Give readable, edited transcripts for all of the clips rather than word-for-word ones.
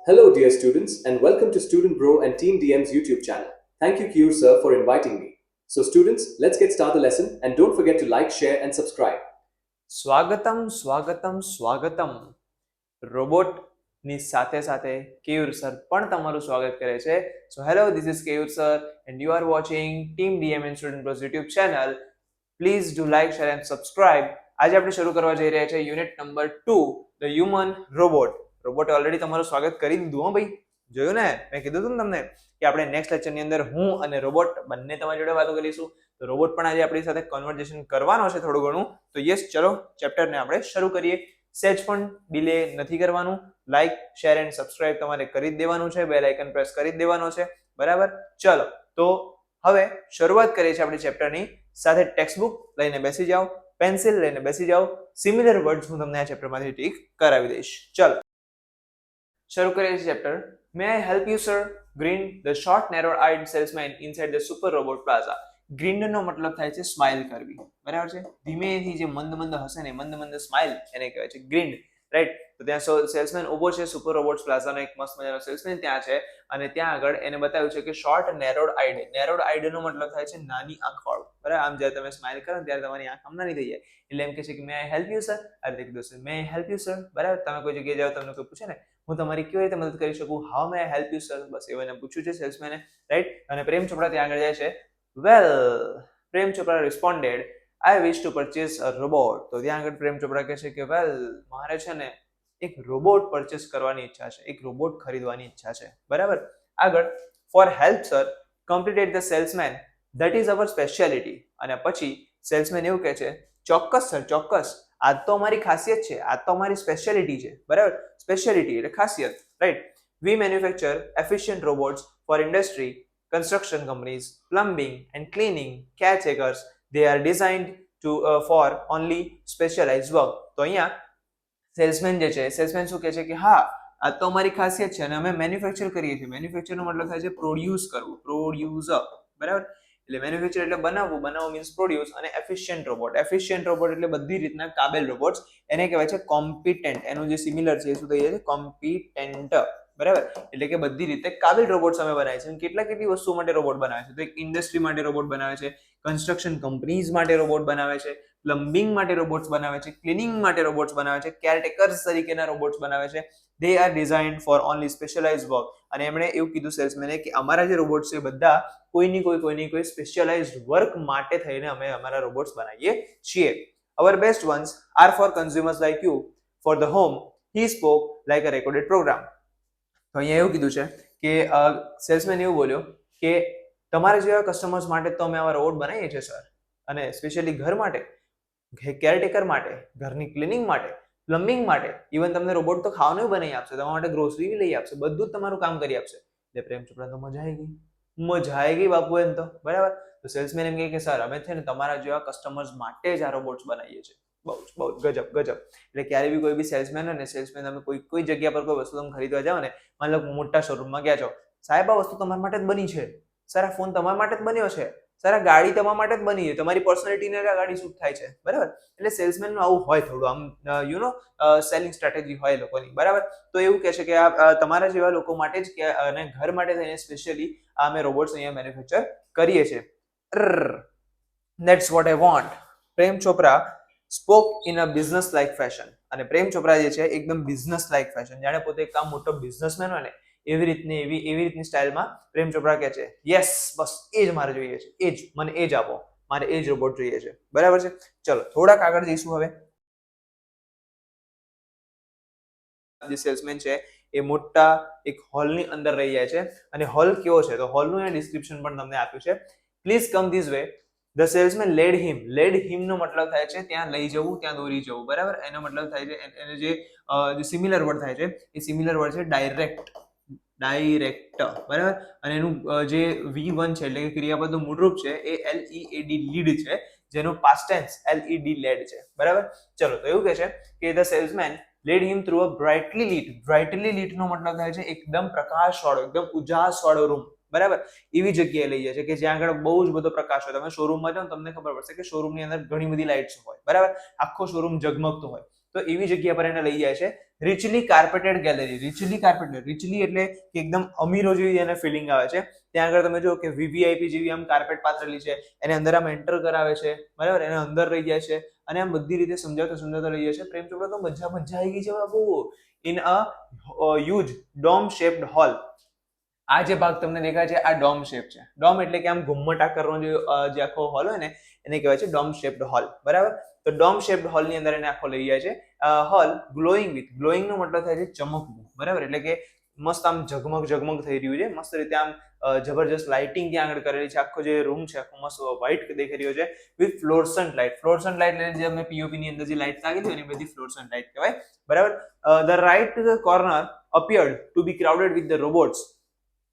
Hello, dear students, and welcome to Student Bro and Team DM's YouTube channel. Thank you, Kyur sir, for inviting me. So, students, let's get started the lesson, and don't forget to like, share, and subscribe. સ્વાગતમ સ્વાગતમ સ્વાગતમ રોબોટની સાથે સાથે Keyur sir પણ તમારું સ્વાગત કરે છે. So hello, this is Keyur sir and you are watching team DM and student plus YouTube channel. Please do like, share and subscribe. આજે આપણે શરૂ કરવા જઈ રહ્યા છે unit number 2, the human robot. રોબોટે ઓલરેડી તમારું સ્વાગત કરી દીધું. હો ભાઈ, જોયું ને? મેં કીધું હતું ને તમને કે આપણે નેક્સ્ટ લેક્ચરની અંદર હું અને રોબોટ બંને તમારી જોડે વાતો કરીશું. તો રોબોટ પણ આજે આપણી સાથે કન્વર્ઝેશન કરવાનો છે થોડું ઘણું. તો યસ, ચલો ચેપ્ટરને આપણે શરૂ કરીએ. સેજ પણ ડિલે નથી કરવાનું. લાઈક, શેર એન્ડ સબસ્ક્રાઇબ તમારે કરી જ દેવાનું છે. બેલ આઇકન પ્રેસ કરી જ દેવાનો છે. બરાબર? ચલો, તો હવે શરૂઆત કરીએ છીએ આપણે ચેપ્ટરની. સાથે ટેક્સ્ટ બુક લઈને બેસી જાઓ, પેન્સિલ લઈને બેસી જાઓ. સિમિલર વર્ડ્સ હું તમને આ ચેપ્ટરમાંથી ટીક કરાવી દઈશ. ચલો શરૂ કરીએ છીએ chapter. May I help you sir? Green, the short narrow eyed salesman inside the super robot plaza. Green નો મતલબ થાય છે સ્માઇલ કરવી. બરાબર છે? ધીમેથી જે મંદ મંદ હસે ને, મંદ મંદ સ્માઇલ, એને કહેવાય છે ગ્રીન. રાઈટ? તો ત્યાં સેલ્સમેન ઉભો છે સુપર રોબોટ્સ પ્લાઝાનો, એક મસ્ત મજાનો સેલ્સમેન ત્યાં છે. અને ત્યાં આગળ એને બતાવ્યું છે કે શોર્ટ નેરોડ આઈડ. નેરોડ આઈડ નો મતલબ થાય છે નાની આંખ વાળું. બરાબર? આમ જ્યારે તમે સ્માઇલ કરો ને ત્યારે તમારી આંખ આમ નાની થઈ જાય. એટલે એમ કહે છે કે મે આઈ હેલ્પ યુ સર? આ રીતે કીધું છે, મે આઈ હેલ્પ યુ સર. બરાબર? તમે કોઈ જગ્યાએ જાઓ, તમને કોઈ પૂછે ને હું તમારી કેવી રીતે મદદ કરી શકું, how may I help you sir, બસ એવું એને પૂછ્યું છે સેલ્સમેને. રાઈટ? અને પ્રેમ ચોપડા ત્યાં આગળ જાય છે. વેલ, પ્રેમ ચોપડા રિસ્પોન્ડેડ, આઈ વિશ ટુ પરચેસ અ રોબોટ. તો ત્યાં આગળ પ્રેમ ચોપડા કહે છે કે વેલ, મારે છે ને એક રોબોટ પરચેસ કરવાની ઈચ્છા છે, એક રોબોટ ખરીદવાની ઈચ્છા છે. બરાબર? આગળ, for help sir, completed the salesman, that is our speciality. અને પછી સેલ્સમેન એવું કહે છે, ચોક્કસ સર, ચોક્કસ, આ તો અમારી ખાસિયત છે, આ તો અમારી સ્પેશિયાલિટી છે. બરાબર? સ્પેશિયાલિટી એટલે ખાસિયત. Right? We manufacture efficient robots for industry, construction companies, plumbing and cleaning, caretakers. They are designed for only specialized work. તો અહીંયા સેલ્સમેન જે છે, સેલ્સમેન શું કહે છે કે હા, આ તો અમારી ખાસિયત છે અને અમે મેન્યુફેક્ચર કરીએ છીએ. મેન્યુફેક્ચર નો મતલબ થાય છે પ્રોડ્યુસ કરવું, પ્રોડ્યુસર. બરાબર? એટલે મેન્યુફેક્ચર એટલે બનાવવું, બનાવવું મીન્સ પ્રોડ્યુસ. અને એફિશિયન્ટ રોબોટ, એફિશિયન્ટ રોબોટ એટલે બધી રીતના કાબેલ રોબોટ્સ. એને કહેવાય છે કોમ્પિટન્ટ. એનું જે સિમિલર છે એ શું થઈ જાય છે? કોમ્પિટન્ટ. બરાબર? એટલે કે બધી રીતે કાબિલ રોબોટ્સ અમે બનાવીએ છીએ. કેટલી વસ્તુઓ માટે રોબોટ બનાવે છે? તો એક ઇન્ડસ્ટ્રી માટે રોબોટ બનાવે છે, કન્સ્ટ્રક્શન કંપનીઝ માટે રોબોટ બનાવે છે, પ્લમ્બિંગ માટે રોબોટ્સ બનાવે છે, ક્લિનિંગ માટે રોબોટ્સ બનાવે છે, કેરટેકર્સ તરીકેના રોબોટ્સ બનાવે છે. They are designed for only specialise work. અને એમણે એવું કીધું સેલ્સમેને કે અમારા જે રોબોટ્સ છે બધા કોઈની કોઈ સ્પેશિયલાઇઝ્ડ વર્ક માટે થઈને અમે અમારા રોબોટ્સ બનાવીએ છીએ. Our best ones are for consumers like you. For the home, he spoke like a recorded program. તો અહીંયા એવું કીધું છે કે સેલ્સમેન એવું બોલ્યો કે તમારા જેવા કસ્ટમર્સ માટે તો અમે આવા રોબોટ બનાવીએ છીએ સર. અને સ્પેશિયલી ઘર માટે, કેરટેકર માટે, ઘરની ક્લિનિંગ માટે, પ્લમ્બિંગ માટે, ઇવન તમને રોબોટ તો ખાવાનું બનાવી આપશે, તમારા માટે ગ્રોસરી બી લઈ આપશે, બધું જ તમારું કામ કરી આપશે. એટલે પ્રેમ ચોપડા તો મજા આવી ગઈ, મજા આવી ગઈ બાપુ એમ તો. બરાબર? તો સેલ્સમેન એમ કહે કે સર, અમે છે ને તમારા જેવા કસ્ટમર્સ માટે જ આ રોબોટ્સ બનાવીએ છીએ. બહુ ગજબ ગજબ. એટલે ક્યારે બી કોઈ બી સેલ્સમેન હોય ને, સેલ્સમેન તમે કોઈ જગ્યા પર કોઈ વસ્તુ તમે ખરીદવા જાઓ ને, માની લો મોટા શોરૂમમાં ગયા છો, સાહેબ આ વસ્તુ તમારા માટે જ બની છે, સર આ ફોન તમારા માટે જ બન્યો છે, સર આ ગાડી તમારા માટે જ બની છે, તમારી પર્સનાલિટીને આ ગાડી સૂટ થાય છે. બરાબર? એટલે સેલ્સમેનનું આવું હોય થોડું આમ સેલિંગ સ્ટ્રેટેજી હોય લોકોની. બરાબર? તો એવું કહે છે કે આ તમારા જેવા લોકો માટે જ કે અને ઘર માટે થઈને સ્પેશિયલી આ અમે રોબોટ્સ અહીંયા મેન્યુફેક્ચર કરીએ છીએ. That's what I want. Prem Chopra spoke in a business like fashion. અને પ્રેમ ચોપરા જે છે એકદમ બિઝનેસ લાઇક ફેશન, જાણે પોતે એક કામ મોટો બિઝનેસમેન હોય ને એવી રીતની સ્ટાઇલમાં પ્રેમ ચોપરા કહે છે, યસ, બસ એ જ મારે જોઈએ છે, એ જ મને એ જ આપો, મારે એ જ રોબોટ જોઈએ છે. બરાબર છે? ચલો થોડાક આગળ જઈશું. હવે જે સેલ્સમેન છે એ મોટા એક હોલની અંદર રહી જાય છે. અને હોલ કેવો છે તો હોલનું અહીંયા ડિસ્ક્રિપ્શન પણ તમને આપ્યું છે. Please come this way. The salesman led him. Led him નો મતલબ થાય છે ત્યાં લઈ જવું, ત્યાં દોરી જવું. બરાબર? એનો મતલબ થાય છે, એને જે સિમિલર વર્ડ થાય છે એ સિમિલર વર્ડ છે ડાયરેક્ટ. ડાયરેક્ટ. બરાબર? અને એનું જે V1 છે એટલે કે ક્રિયાપદનું મૂળરૂપ છે એ LEAD લીડ છે, જેનું પાસ્ટ ટેન્સ LED લેડ છે. બરાબર? ચલો, તો એવું કહે છે કે the salesman led him through a brightly lit. Brightly lit નો મતલબ થાય છે એકદમ પ્રકાશવાળો, એકદમ ઉજાસવાળો રૂમ. બરાબર? એવી જગ્યાએ લઈ જાય છે કે જ્યાં આગળ બહુ જ બધો પ્રકાશ હોય. તમે શોરૂમમાં જાઓ તમને ખબર પડશે કે શોરૂમની અંદર ઘણી બધી લાઇટ્સ હોય. બરાબર? આખો શોરૂમ ઝગમગતો હોય. તો એવી જગ્યા પર એને લઈ જાય છે. રિચલી કાર્પેટેડ ગેલેરી, રિચલી એટલે કે એકદમ અમીરો જેવી એને ફિલિંગ આવે છે. ત્યાં આગળ તમે જો કે વીવીઆઈપી જેવી આમ કાર્પેટ પાથરેલી છે, એને અંદર આમ એન્ટર કરાવે છે, બરાબર, એને અંદર લઈ જાય છે અને આમ બધી રીતે સમજાવતા લઈ જાય છે. પ્રેમ ચોપડા તો મજા આવી ગઈ છે બાબુ. In a huge dome shaped hall. આ જે ભાગ તમને દેખાય છે આ ડોમ શેપ છે. ડોમ એટલે કે આમ ઘુમ્મટ આકારનો જે આખો હોલ હોય ને એને કહેવાય છે ડોમ શેપ્ડ હોલ, બરાબર. તો ડોમ શેપ્ડ હોલ ની અંદર એને આખો લઈ જાય છે. હોલ ગ્લોઈંગ નો મતલબ થાય છે ચમકવું, બરાબર, એટલે કે મસ્ત આમ ઝગમગ થઈ રહ્યું છે, મસ્ત રીતે આમ જબરજસ્ત લાઇટિંગ ત્યાં આગળ કરેલી છે. આખો જે રૂમ છે આખો મસ્ત વ્હાઇટ દેખાઈ રહ્યો છે વિથ ફ્લોરસન્ટ લાઇટ એટલે જે અમે પીઓપી ની અંદર જે લાઇટ લાગેલી હોય ને બધી ફ્લોરસન્ટ લાઇટ કહેવાય, બરાબર. The right corner appeared to be crowded with the robots.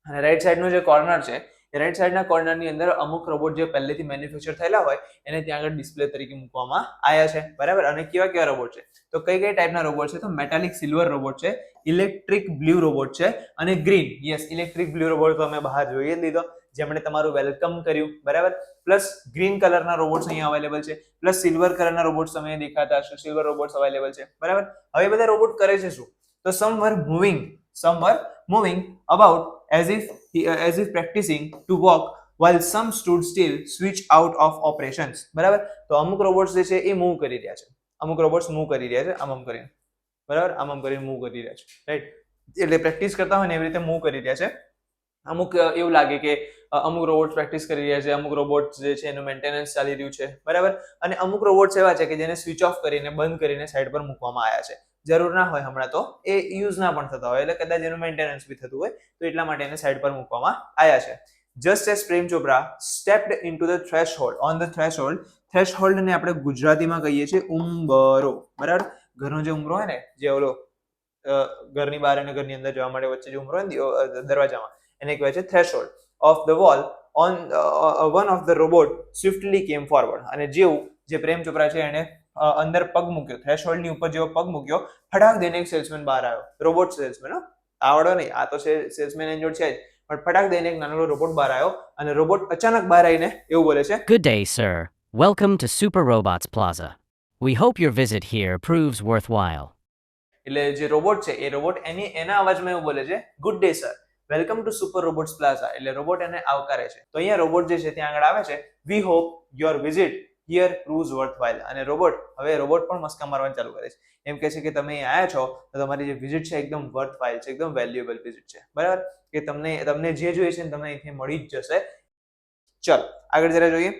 અને રાઈટ સાઈડનો જે કોર્નર છે એ રાઈટ સાઈડના કોર્નરની અંદર અમુક રોબોટ જે પહેલેથી મેન્યુફેક્ચર થયેલા હોય એને ત્યાં આગળ ડિસ્પ્લે તરીકે મૂકવામાં આવ્યા છે, બરાબર. અને કેવા રોબોટ છે તો કઈ ટાઈપના રોબોટ છે તો મેટાલિક સિલ્વર રોબોટ છે, ઇલેક્ટ્રિક બ્લુ રોબોટ છે અને green. Yes, electric blue robot તો અમે બહાર જોઈ જ લીધો, જેમણે તમારું વેલકમ કર્યું, બરાબર. પ્લસ ગ્રીન કલરના રોબોટ્સ અહીંયા અવેલેબલ છે, પ્લસ સિલ્વર કલરના રોબોટ્સ તમે દેખાતા હશે, સિલ્વર રોબોટ્સ અવેલેબલ છે, બરાબર. હવે બધા રોબોટ કરે છે શું તો સમ વર moving about as if practicing to walk while some stood still switch out of operations, બરાબર. તો અમુક રોબોટ્સ જે છે એ મૂવ કરી રહ્યા છે, આમ કરીને, બરાબર, આમ કરીને મૂવ કરી રહ્યા છે, રાઈટ. એટલે પ્રેક્ટિસ કરતા હોય ને એવી રીતે મૂવ કરી રહ્યા છે. અમુક એવું લાગે કે અમુક રોબોટ્સ પ્રેક્ટિસ કરી રહ્યા છે, અમુક રોબોટ્સ જે છે એનું મેન્ટેનન્સ ચાલી રહ્યું છે, બરાબર. અને અમુક રોબોટ્સ એવા છે કે જેને સ્વિચ ઓફ કરીને બંધ કરીને સાઈડ પર મૂકવામાં આવ્યા છે. જરૂર ના હોય હમણાં તો એ યુઝ ના પણ થતા હોય, એટલે કદાચ એનું મેન્ટેનન્સ બી થતું હોય તો એટલા માટે એને સાઈડ પર મૂકવામાં આવ્યા છે. Just as Prem Chopra stepped into the threshold ને આપણે ગુજરાતીમાં કહીએ છીએ ઉંબરો, બરાબર. ઘરનો જે ઉંબરો હોય ને, જે ઓલો ઘરની બહાર અને ઘરની અંદર જવા માટે વચ્ચે જે ઉંબરો હોય ને દરવાજામાં, એને કહેવાય છે threshold of the wall. On one of the robot સ્વિફ્ટલી કેમ ફોરવર્ડ. અને જેવું જે પ્રેમ ચોપરા છે એને અંદર પગ મૂક્યો, થ્રેશહોલ્ડ ની ઉપર જેવો પગ મૂક્યો, ફટાક દઈને એક સેલ્સમેન બહાર આવ્યો, રોબોટ સેલ્સમેન. આવડો નહીં, આ તો સેલ્સમેન એની જોડે છે જ, પણ ફટાક દઈને એક નાનો રોબોટ બહાર આવ્યો અને રોબોટ અચાનક બહાર આવીને એવું બોલે છે, Good day, sir. Welcome to Super Robots Plaza. We hope your visit here proves worthwhile. એટલે જે રોબોટ છે એ રોબોટ એના અવાજમાં એવું બોલે છે, good day sir, welcome to super robots plaza. એટલે રોબોટ એને આવકારે છે. તો અહીંયા રોબોટ જે છે ત્યાં આગળ આવે છે, we hope your visit here proves worthwhile. અને રોબોટ પણ મસ્કા મારવાનું ચાલુ કરે છે. એમ કહે છે કે તમે અહીં આવ્યા છો તો તમારી જે વિઝિટ છે એકદમ વર્થવાઇલ છે, એકદમ વેલ્યુએબલ વિઝિટ છે, બરાબર. કે તમને જે જોઈએ છે ને તમને અહીંથી મળી જ જશે. ચલો આગળ જરા જોઈએ.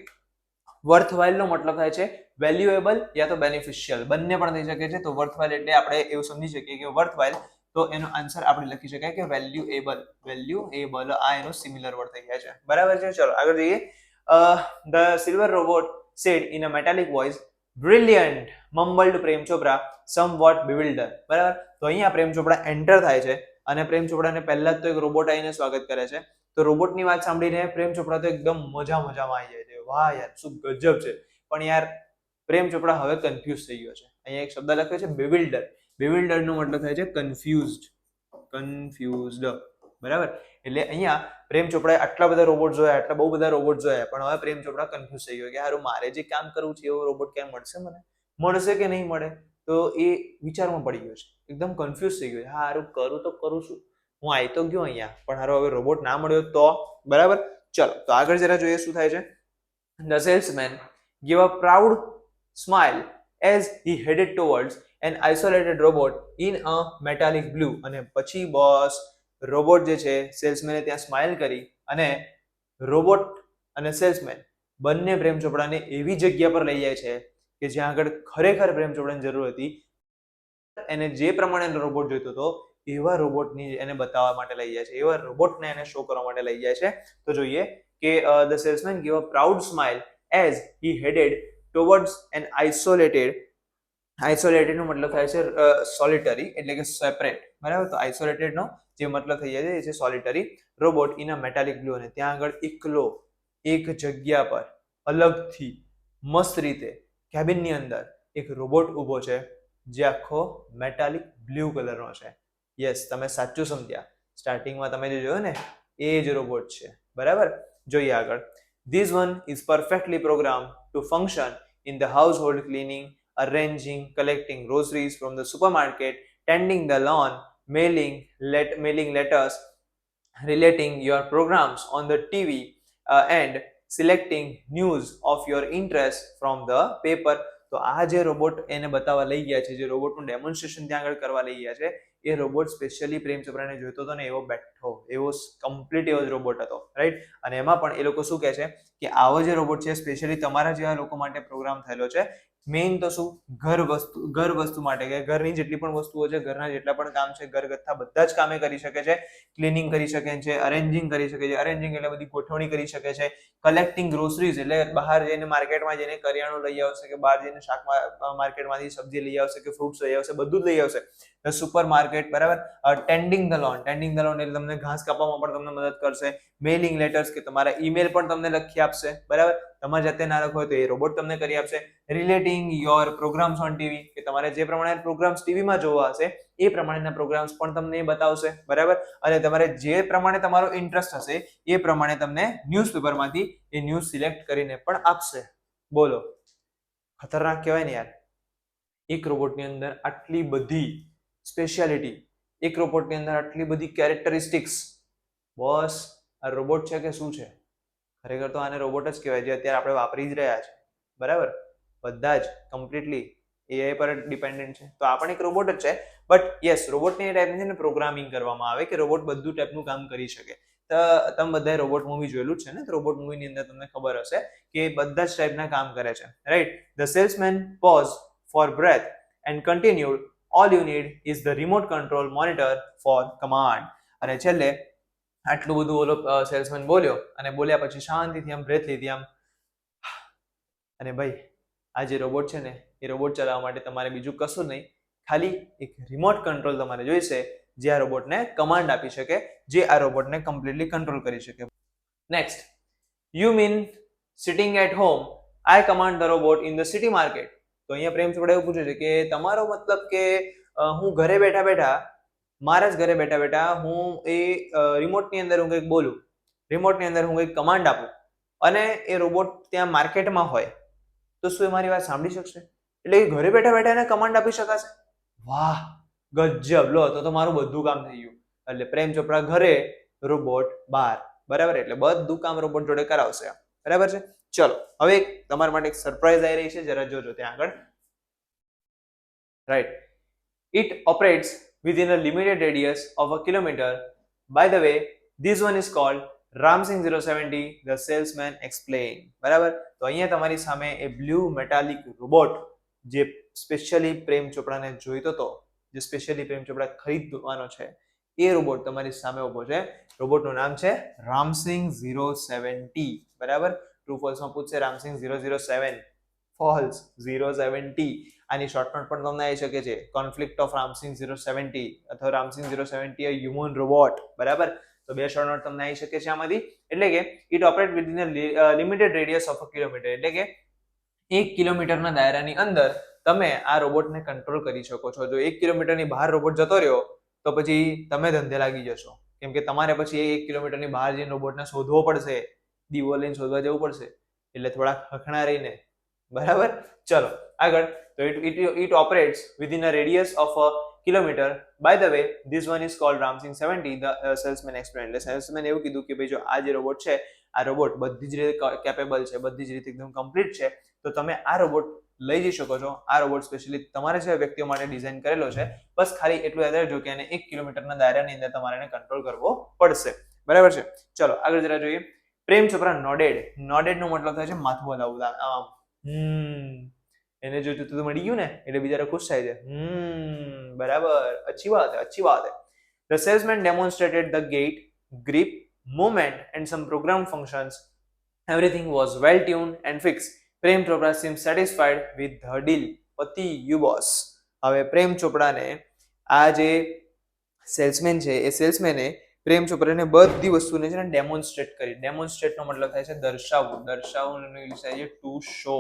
વર્થવાઇલ નો મતલબ થાય છે વેલ્યુએબલ યા તો બેનિફિશિયલ, બંને પણ થઈ શકે છે. તો વર્થવાઇલ એટલે આપણે એવું સમજી શકીએ કે વર્થવાઇલ, તો એનો આન્સર આપણે લખી શકાય કે વેલ્યુએબલ. આ એનો સિમિલર વર્ડ થઈ જાય છે, બરાબર છે. ચલો આગળ જઈએ. The silver robot said in a metallic voice, brilliant, mumbled Prem Chopra, somewhat bewildered, બરાબર. તો અહીંયા પ્રેમ ચોપડા એન્ટર થાય છે અને પ્રેમ ચોપડાને પહેલા જ તો એક રોબોટ આવીને સ્વાગત કરે છે. તો રોબોટની વાત સાંભળીને પ્રેમ ચોપડા તો એકદમ મજામાં આવી જાય છે, વાહ યાર શું ગજબ છે. પણ યાર પ્રેમ ચોપડા હવે કન્ફ્યુઝ થઈ ગયો છે. અહીંયા એક શબ્દ લખ્યો છે bewildered નો મતલબ થાય છે કન્ફ્યુઝડ, બરાબર. એટલે અહીંયા પ્રેમ ચોપડાએ આટલા બધા રોબોટ જોયા, બહુ બધા રોબોટ જોયા, પણ હવે પ્રેમ ચોપડા કન્ફ્યુઝ થઈ ગયો કે હારું મારે જે કામ કરવું છે એવો રોબોટ ક્યાં મળશે કે નહીં મળે. તો એ વિચારમાં પડી ગયો છે, એકદમ કન્ફ્યુઝ થઈ ગયો છે. હારું કરું તો કરું શું, હું આવી તો ગયો અહીંયા, પણ હારો હવે રોબોટ ના મળ્યો તો, બરાબર. ચલો તો આગળ જરા જોઈએ શું થાય છે. The salesman gave a proud smile as he headed towards an isolated robot in a metallic blue. અને પછી બોસ રોબોટ જે છે સેલ્સમેને ત્યાં સ્માઇલ કરી અને રોબોટ અને સેલ્સમેન બંને પ્રેમ ચોપડાને એવી જગ્યા પર લઈ જાય છે કે જ્યાં આગળ ખરેખર પ્રેમ ચોપડાની જરૂર હતી. એને જે પ્રમાણે રોબોટ જોઈતો હતો એવા રોબોટની એને બતાવવા માટે લઈ જાય છે, એવા રોબોટને એને શો કરવા માટે લઈ જાય છે. તો જોઈએ કે the salesman gave a proud smile as he headed towards an isolated નો મતલબ થાય છે સોલિટરી, એટલે કે સેપરેટ, બરાબર. તો આઇસોલેટેડ નો જે મતલબ થઈ જાય છે એ છે સોલિટરી robot in a metallic blue. અને ત્યાં આગળ એકલો એક જગ્યા પર અલગથી મસ્ત રીતે કેબિનની અંદર એક રોબોટ ઊભો છે જે આખો મેટાલિક બ્લુ કલરનો છે. યસ, તમે સાચું સમજ્યા. સ્ટાર્ટિંગમાં તમે જે જોયો ને એ જ રોબોટ છે, બરાબર. જોઈએ આગળ. This one is perfectly programmed to function in the household cleaning arranging, collecting groceries from the supermarket, tending the lawn, mailing letters, relating your programs on the TV, and selecting news of your interest from the paper. તો આ જે robot એને બતાવવા લઈ ગયા છે, જે રોબોટનું demonstration ત્યાં આગળ કરવા લઈ ગયા છે, એ રોબોટ સ્પેશિયલી પ્રેમ ચોપરાને જોઈતો હતો ને એવો બેઠો, એવો કમ્પ્લીટ એવો જ રોબોટ હતો, રાઈટ. અને એમાં પણ એ લોકો શું કહે છે કે આવો જે રોબોટ છે સ્પેશિયલી તમારા જેવા લોકો માટે પ્રોગ્રામ થયેલો છે. મેઇન તો શું, ઘર વસ્તુ માટે, કે ઘરની જેટલી પણ વસ્તુઓ છે, ઘરના જેટલા પણ કામ છે, ઘરગથ્થા બધા જ કામે કરી શકે છે. ક્લિનિંગ કરી શકે છે, અરેન્જિંગ કરી શકે છે, અરેન્જિંગ એટલે બધી ગોઠવણી કરી શકે છે, કલેક્ટિંગ ગ્રોસરીઝ એટલે બહાર જઈને માર્કેટમાં જઈને કરિયાણું લઈ આવશે, કે બહાર જઈને શાક માર્કેટમાંથી સબ્જી લઈ આવશે, કે ફ્રૂટ્સ લઈ આવશે, બધું જ લઈ આવશે, સુપર માર્કેટ, બરાબર. ટેન્ડિંગ ધ લોન એટલે તમને ઘાસ કાપવામાં પણ તમને મદદ કરશે. મેલિંગ લેટર્સ કે તમારા ઈમેલ પણ તમને લખી આપશે, બરાબર. તમારે જાતે ના લખો હોય તો એ રોબોટ તમને કરી આપશે. Relating your programs on TV કે તમારે જે પ્રમાણે પ્રોગ્રામ્સ ટીવીમાં જોવા હશે એ પ્રમાણેના પ્રોગ્રામ્સ પણ તમને બતાવશે, બરાબર. અને તમારે જે પ્રમાણે તમારો ઇન્ટરેસ્ટ હશે એ પ્રમાણે તમને ન્યૂઝપેપરમાંથી એ ન્યૂઝ સિલેક્ટ કરીને પણ આપશે. બોલો, ખતરનાક કહેવાય ને યાર. એક રોબોટની અંદર આટલી બધી સ્પેશિયાલિટી, એક રોબોટની અંદર આટલી બધી કેરેક્ટરિસ્ટિક્સ. બસ આ રોબોટ છે કે શું છે? ખરેખર તો આને રોબોટ જ કહેવાય, જે અત્યારે આપણે વાપરી જ રહ્યા છે, બરાબર. બધા જ કમ્પ્લીટલી એઆઈ પર ડિપેન્ડન્ટ છે. તો આ પણ એક રોબોટ જ છે, બટ યસ, રોબોટની એ ટાઈપની છે ને પ્રોગ્રામિંગ કરવામાં આવે કે રોબોટ બધું ટાઈપનું કામ કરી શકે. તો તમે બધાએ રોબોટ મૂવી જોયેલું જ છે ને? રોબોટ મૂવીની અંદર તમને ખબર હશે કે બધા જ ટાઈપના કામ કરે છે, right. The salesman pause for breath and continued, all you need is the remote control monitor for command. અને છેલ્લે આટલું બધું ઓલો સેલ્સમેન બોલ્યો, અને બોલ્યા પછી શાંતિથી આમ બ્રેથ લીધી આમ. અને ભાઈ આ જે રોબોટ છે ને એ રોબોટ ચલાવવા માટે તમારે બીજું કશું નહીં, ખાલી એક રિમોટ કંટ્રોલ તમારે જોઈશે, જે આ રોબોટને કમાન્ડ આપી શકે, જે આ રોબોટને કમ્પ્લીટલી કંટ્રોલ કરી શકે. Next, you mean sitting at home, I command the robot in the city market. તો અહીંયા પ્રેમ ચોપડે એવું પૂછ્યું છે કે તમારો મતલબ કે હું ઘરે બેઠા બેઠા, મારા જ ઘરે બેઠા બેઠા હું એ રિમોટની અંદર હું કંઈક બોલું, રિમોટની અંદર હું કંઈક કમાન્ડ આપું, અને એ રોબોટ ત્યાં માર્કેટમાં હોય તો શું એ મારી વાત સાંભળી શકશે? એટલે એ ઘરે બેઠા બેઠા એને કમાન્ડ આપી શકાશે? વાહ, ગજબ. લો તો મારું બધું કામ થઈ ગયું. એટલે પ્રેમ ચોપડા ઘરે, રોબોટ બહાર, બરાબર. એટલે બધું કામ રોબોટ જોડે કરાવશે, બરાબર છે. ચલો હવે તમારા માટે એક સરપ્રાઈઝ આવી રહી છે, જરા જોજો ત્યાં આગળ, right. It operates within a limited radius of a kilometer. By the way, this one is called Ramsing 070, the salesman explained. બરાબર. તો અહીંયા તમારી સામે એ બ્લુ મેટાલિક રોબોટ જે સ્પેશિયલી પ્રેમ ચોપડાને જોઈતો હતો, જે સ્પેશિયલી પ્રેમ ચોપડા ખરીદવાનો છે, એ રોબોટ તમારી સામે ઉભો છે. રોબોટનું નામ છે રામસિંગ 070, બરાબર. ટ્રુ ફોલ્સમાં પૂછશે રામસિંગ 007, ફોલ્સ 070. આની શોર્ટનોટ પણ તમને આવી શકે છે, કોન્ફ્લિક્ટ ઓફ રામસિંગ 070 અથવા રામસિંગ 070 a human robot, બરાબર. તો બે શોર્ટનોટ તમને આવી શકે છે આમાંથી. એટલે કે it operate within a limited radius of a kilometre, એટલે કે 1 કિલોમીટરના દાયરાની અંદર તમે આ રોબોટને કંટ્રોલ કરી શકો છો. જો 1 કિલોમીટરની બહાર રોબોટ જતો રહ્યો તો પછી તમે ધંધે લાગી જશો, કેમ કે તમારે પછી 1 કિલોમીટરની બહાર જઈને રોબોટને શોધવો પડશે, દીવો લઈને શોધવા જવું પડશે, એટલે થોડા ખખણા રહીને, બરાબર. ચલો આગળ. તો it operates within a radius of a kilometer. By the way, this one is called Ramsing 70, the salesman explained. એટલે સેલ્સમેન એવું કીધું કે ભાઈ જો આ જે રોબોટ છે, આ રોબોટ બધી જ રીતે કેપેબલ છે, બધી જ રીતે એકદમ કમ્પ્લીટ છે, તો તમે આ રોબોટ લઈ જઈ શકો છો. આ રોબોટ સ્પેશિયલી તમારે જેવા વ્યક્તિઓ માટે ડિઝાઇન કરેલો છે. બસ ખાલી એટલું યાદ રાખજો કે એને 1 કિલોમીટરના દાયરાની અંદર તમારે એને કંટ્રોલ કરવો પડશે, બરાબર છે. ચલો આગળ જરા જોઈએ. પ્રેમ ચોપરા નોડેડ. નોડેડ નો મતલબ થાય છે માથું હલાવવું. એને જો જૂતું મળી ગયું ને એટલે બિચારા ખુશ થાય છે. બરાબર, અચ્છી વાત હે, અચ્છી વાત હે. The salesman demonstrated the gait, grip, movement and some program functions. Everything was well tuned and fixed. Prem Chopra seemed satisfied with the deal. પતિ યુ બોસ. હવે પ્રેમ ચોપડાને આ જે સેલ્સમેન છે એ સેલ્સમેને પ્રેમ ચોપરાને બધી વસ્તુને છે ને ડેમોન્સ્ટ્રેટ કરી. ડેમોન્સ્ટ્રેટનો મતલબ થાય છે દર્શાવવું. દર્શાવવું ઇંગ્લિશ થાય છે ટુ શો,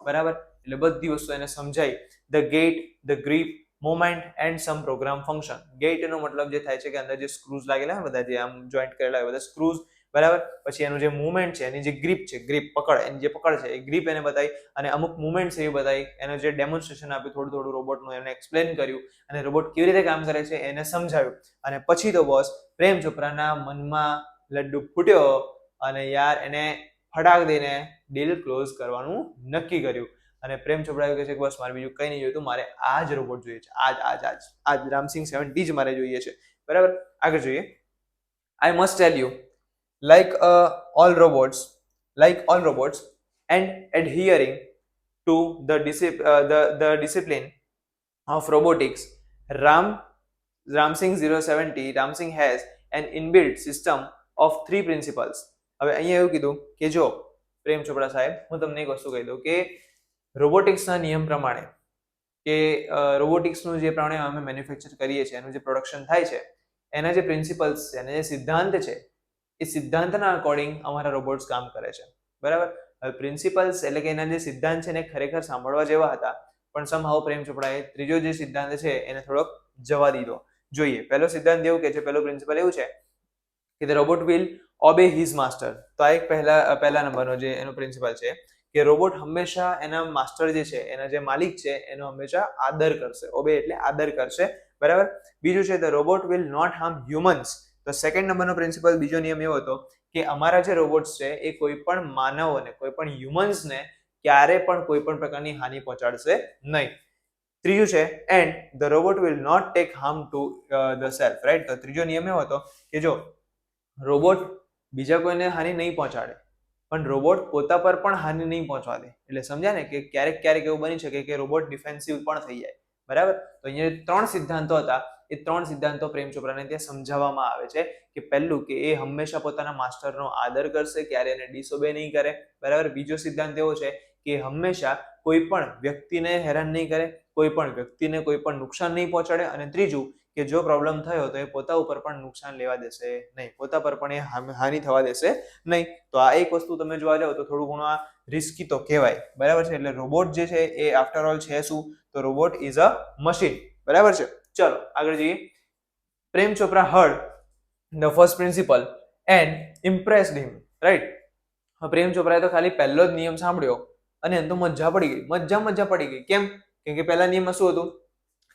બરાબર. એટલે બધી વસ્તુ એને સમજાઈ. The gait, the grip, moment and some program function. Gait નો મતલબ જે થાય છે કે અંદર જે સ્ક્રૂઝ લાગેલા હોય બધા જે આમ જોઈન્ટ કરેલા હોય બધા સ્ક્રૂઝ, બરાબર. પછી એનું જે મુવમેન્ટ છે, એની જે ગ્રીપ છે, ગ્રીપ પકડ, એની જે પકડ છે એ ગ્રીપ એને બતાવી અને અમુક મુવમેન્ટ્સ એવી બતાવી, એનું જે ડેમોન્સ્ટ્રેશન આપ્યું થોડું રોબોટનું, એને એક્સપ્લેન કર્યું અને રોબોટ કેવી રીતે કામ કરે છે એને સમજાવ્યું. અને પછી તો બોસ પ્રેમ ચોપરાના મનમાં લડ્ડુ ફૂટ્યો અને યાર એને ફટાક દઈને ડીલ ક્લોઝ કરવાનું નક્કી કર્યું. અને પ્રેમ ચોપડા કહે છે કે બસ મારે બીજું કંઈ નહીં જોઈતું, મારે આ જ રોબોટ જોઈએ છે, આજ રામસિંગ 70 જ મારે જોઈએ છે. બરાબર. આગળ જોઈએ. I must tell you, like all robots, and adhering to the discipline of robotics, Ramsing 070 Ramsing has an inbuilt system of 3 principles. હવે અહીંયા એવું કીધું કે જો પ્રેમ ચોપડા સાહેબ, હું તમને એક વસ્તુ કહી દઉં કે રોબોટિક્સના નિયમ પ્રમાણે કે રોબોટિક્સનું જે પ્રમાણે અમે મેન્યુફેક્ચર કરીએ છીએ, એનું જે પ્રોડક્શન થાય છે, એના જે પ્રિન્સિપલ્સ છે, એના જે સિદ્ધાંત છે, એ સિદ્ધાંતના અકોર્ડિંગ અમારા રોબોટ્સ કામ કરે છે. બરાબર. હવે પ્રિન્સિપલ્સ એટલે કે એના જે સિદ્ધાંત છે એને ખરેખર સાંભળવા જેવા હતા, પણ સમહાવ પ્રેમ ચોપડાએ ત્રીજો જે સિદ્ધાંત છે એને થોડોક જવા દીધો. જોઈએ. પહેલો સિદ્ધાંત એવું કે છે, પહેલો પ્રિન્સિપલ એવું છે કે the robot will obey his master. તો આ એક પહેલા નંબરનો જે એનો પ્રિન્સિપલ છે કે રોબોટ હંમેશા એના માસ્ટર જે છે, એના જે માલિક છે, એનો હંમેશા આદર કરશે. ઓબે એટલે આદર કરશે. બરાબર. બીજું છે the robot will not harm humans. તો સેકન્ડ નંબરનો પ્રિન્સિપલ, બીજો નિયમ એવો હતો કે અમારા જે રોબોટ્સ છે એ કોઈ પણ માનવોને, કોઈ પણ હ્યુમન્સને ક્યારે પણ કોઈ પણ પ્રકારની હાનિ પહોંચાડશે નહીં. ત્રીજું છે and the robot will not take harm to the self. Right. તો ત્રીજો નિયમ એવો હતો કે જો રોબોટ બીજા કોઈને હાનિ નહીં પહોંચાડે, પણ રોબોટ પોતા પર પણ હાનિ નહીં પહોંચવા દે. એટલે સમજ્યા ને કે ક્યારેક એવું બની શકે કે રોબોટ ડિફેન્સિવ પણ થઈ જાય. બરાબર. તો અહીંયા 3 સિદ્ધાંતો હતા. એ 3 સિદ્ધાંતો પ્રેમ ચોપરાને ત્યાં સમજાવવામાં આવે છે કે પહેલું કે એ હંમેશા પોતાના માસ્ટરનો આદર કરશે, ક્યારે એને ડિસઓબે નહીં કરે. બરાબર. બીજો સિદ્ધાંત એવો છે કે હંમેશા કોઈ પણ વ્યક્તિને હેરાન નહીં કરે, કોઈ પણ વ્યક્તિને કોઈ પણ નુકસાન નહીં પહોંચાડે. અને ત્રીજું કે જો પ્રોબ્લેમ થયો તો એ પોતા ઉપર પણ નુકસાન લેવા દેશે નહીં, પોતા પર પણ એ હાનિ થવા દેશે નહીં. તો આ એક વસ્તુ તમે જોવા જાવ તો થોડું ઘણું આ રિસ્કી તો કહેવાય. બરાબર છે. એટલે રોબોટ જે છે એ આફ્ટર ઓલ છે શું? તો રોબોટ ઇઝ અ મશીન. બરાબર છે. ચલો આગળ જઈએ. Prem Chopra heard the first principle and impressed him. Right. Prem ચોપરાએ તો ખાલી પહેલો જ નિયમ સાંભળ્યો અને એને તો મજા પડી ગઈ. મજા પડી ગઈ. કેમ? કેમ કે પહેલા નિયમમાં શું હતું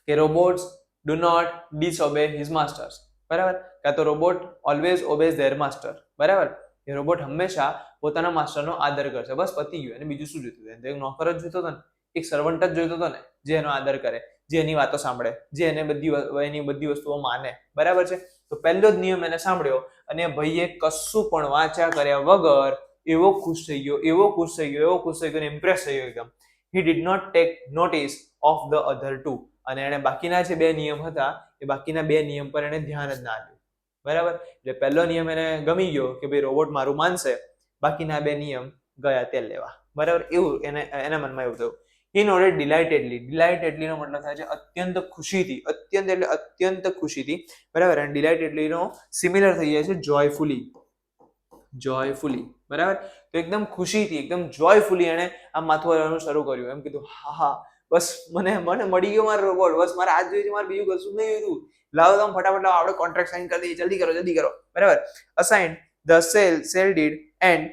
કે robots do not disobey his masters. બરાબર. કાં તો robot always obeys their master. બરાબર. એ રોબોટ હંમેશા પોતાના માસ્ટરનો આદર કરશે. બસ પતી ગયું. અને બીજું શું જોઈતું હતું? એક નોકર જ જોઈતો હતો ને, એક સર્વન્ટ જ જોઈતો હતો ને, જે એનો આદર કરે, જે એની વાતો સાંભળે, જે એને એની બધી વસ્તુઓ માને. બરાબર છે. તો પહેલો જ નિયમ એને સાંભળ્યો અને ભાઈએ કશું પણ વાંચા કર્યા વગર એવો ખુશ થઈ ગયો અને ઇમ્પ્રેસ થઈ ગયો એકદમ. He did not take notice of the other two. અને એને બાકીના જે 2 નિયમ હતા એ બાકીના 2 નિયમ પર એને ધ્યાન જ ના આપ્યું. બરાબર. એટલે પહેલો નિયમ એને ગમી ગયો કે ભાઈ રોબોટ મારું માનશે, બાકીના 2 નિયમ ગયા તેલ લેવા. બરાબર. એવું એના મનમાં એવું થયું. He nodded delightedly. Delightedly નો મતલબ થાય છે અત્યંત ખુશીથી. અત્યંત એટલે અત્યંત ખુશીથી. બરાબર. અને delightedly નો સિમિલર થઈ જાય છે joyfully. બરાબર. તો એકદમ ખુશીથી, એકદમ જોયફુલી એને આ માથું હલાવવાનું શરૂ કર્યું. એમ કીધું હા બસ મને મળી ગયો મારો રોબોટ, બસ મારે આજ જોઈએ છે, મારે બીજું કશું નહીં જોઈતું. લાવો તમે ફટાફટ લાવો, આપણે કોન્ટ્રાક્ટ સાઇન કરી દઈએ, જલ્દી કરો. બરાબર. Assign the sale deed and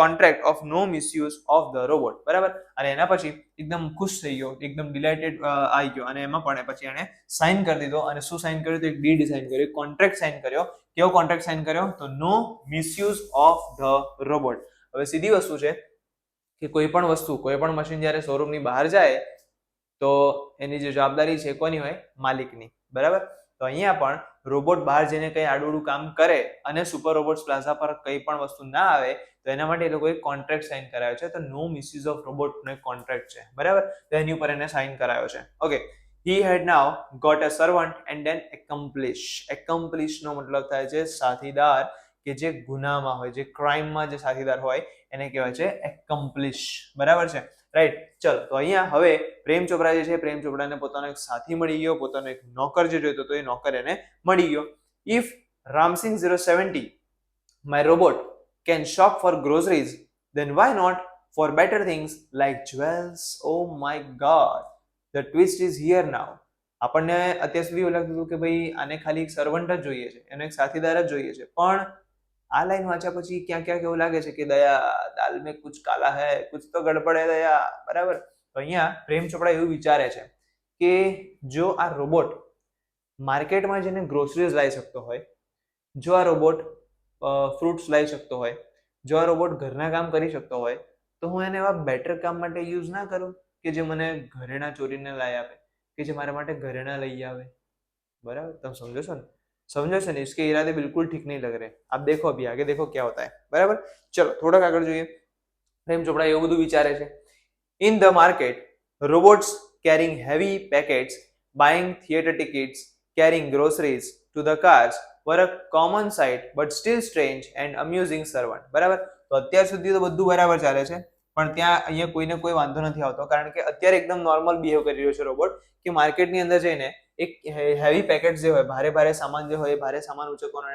contract of no misuse of the robot. બરાબર. અને એના પછી એકદમ ખુશ થઈ ગયો, એકદમ ડિલાઇટેડ આવી ગયો અને એમાં પણ પછી એને સાઇન કરી દીધો. અને શું સાઇન કર્યું? તો એક ડીડ સાઇન કર્યો, કોન્ટ્રાક્ટ સાઇન કર્યો. કેવો કોન્ટ્રાક્ટ સાઇન કર્યો? તો નો મિસયુઝ ઓફ ધ રોબોટ. હવે સીધી વસ્તુ છે કે કોઈ પણ વસ્તુ, કોઈ પણ મશીન જ્યારે શોરૂમની બહાર જાય તો એની જે જવાબદારી છે કોની હોય? માલિકની. બરાબર. તો અહીંયા પણ રોબોટ બહાર જઈને કંઈ આડું કામ કરે અને સુપર રોબોટ્સ પ્લાઝા પર કંઈ પણ વસ્તુ ના આવે તો એના માટે એ લોકોએ કોન્ટ્રાક્ટ સાઇન કરાયો છે. તો નો મિસયુઝ ઓફ રોબોટનો એક કોન્ટ્રાક્ટ છે. બરાબર. તો એની ઉપર એને સાઇન કરાયો છે. Okay. He had now got a servant and an accomplice. Accomplice નો મતલબ થાય છે સાથીદાર, કે જે ગુનામાં હોય, જે ક્રાઇમમાં જે સાથીદાર હોય એને કહેવાય છે accomplice. બરાબર છે. રાઈટ. ચલો તો અહીંયા હવે પ્રેમ ચોપરા જે છે, પ્રેમ ચોપરાને પોતાનો એક સાથી મળી ગયો, પોતાનો એક નોકર જે જોઈતો હતો એ નોકર એને મળી ગયો. If Ramsing 070 my robot can shop for groceries, then why not for better things like jewels? Oh my god, the twist is here now. આપણને અત્યાર સુધી એવું લાગતું હતું કે ભાઈ આને ખાલી એક સર્વન્ટ જ જોઈએ છે, એનો એક સાથીદાર જ જોઈએ છે, પણ આ લાઈન વાંચ્યા પછી ક્યાં ક્યાંક એવું લાગે છે કે દયા દાલ મેં કુછ કાલા હૈ, કુછ તો ગડબડ હૈ દયા, બરાબર. તો અહીંયા પ્રેમ ચોપડા એવું વિચારે છે કે જો આ રોબોટ માર્કેટમાં જઈને ગ્રોસરીઝ લાવી શકતો હોય, જો આ રોબોટ ફ્રૂટ્સ લાવી શકતો હોય, જો આ રોબોટ ઘરના કામ કરી શકતો હોય, તો હું એને એવા બેટર કામ માટે યુઝ ના કરું કે જે મને ઘરેણા ચોરીને લાવી આપે, કે જે મારા માટે ઘરેણા લઈ આવે, बराबर. तुम समझो सो ना, समझो सो ना, इसके इरादे बिल्कुल ठीक नहीं लग रहे. आप देखो अभी आगे देखो क्या होता है, बराबर. चलो થોડાક આગળ જોઈએ. પ્રેમ ચોપડા એવું બધું વિચારે છે. In the market, robots carrying heavy packets, buying theater tickets, carrying groceries to the cars were a common sight but still strange and amusing servant. બરાબર. તો અત્યાર સુધી તો બધું બરાબર ચાલે છે, પણ ત્યાં અહીંયા કોઈને કોઈ વાંધો નથી આવતો, કારણ કે અત્યારે એકદમ નોર્મલ બિહેવ કરી રહ્યો છે રોબોટ, કે માર્કેટની અંદર જઈને એક હેવી પેકેટ જે હોય, ભારે ભારે સામાન જે હોય, ભારે સામાન ઉચકવાનો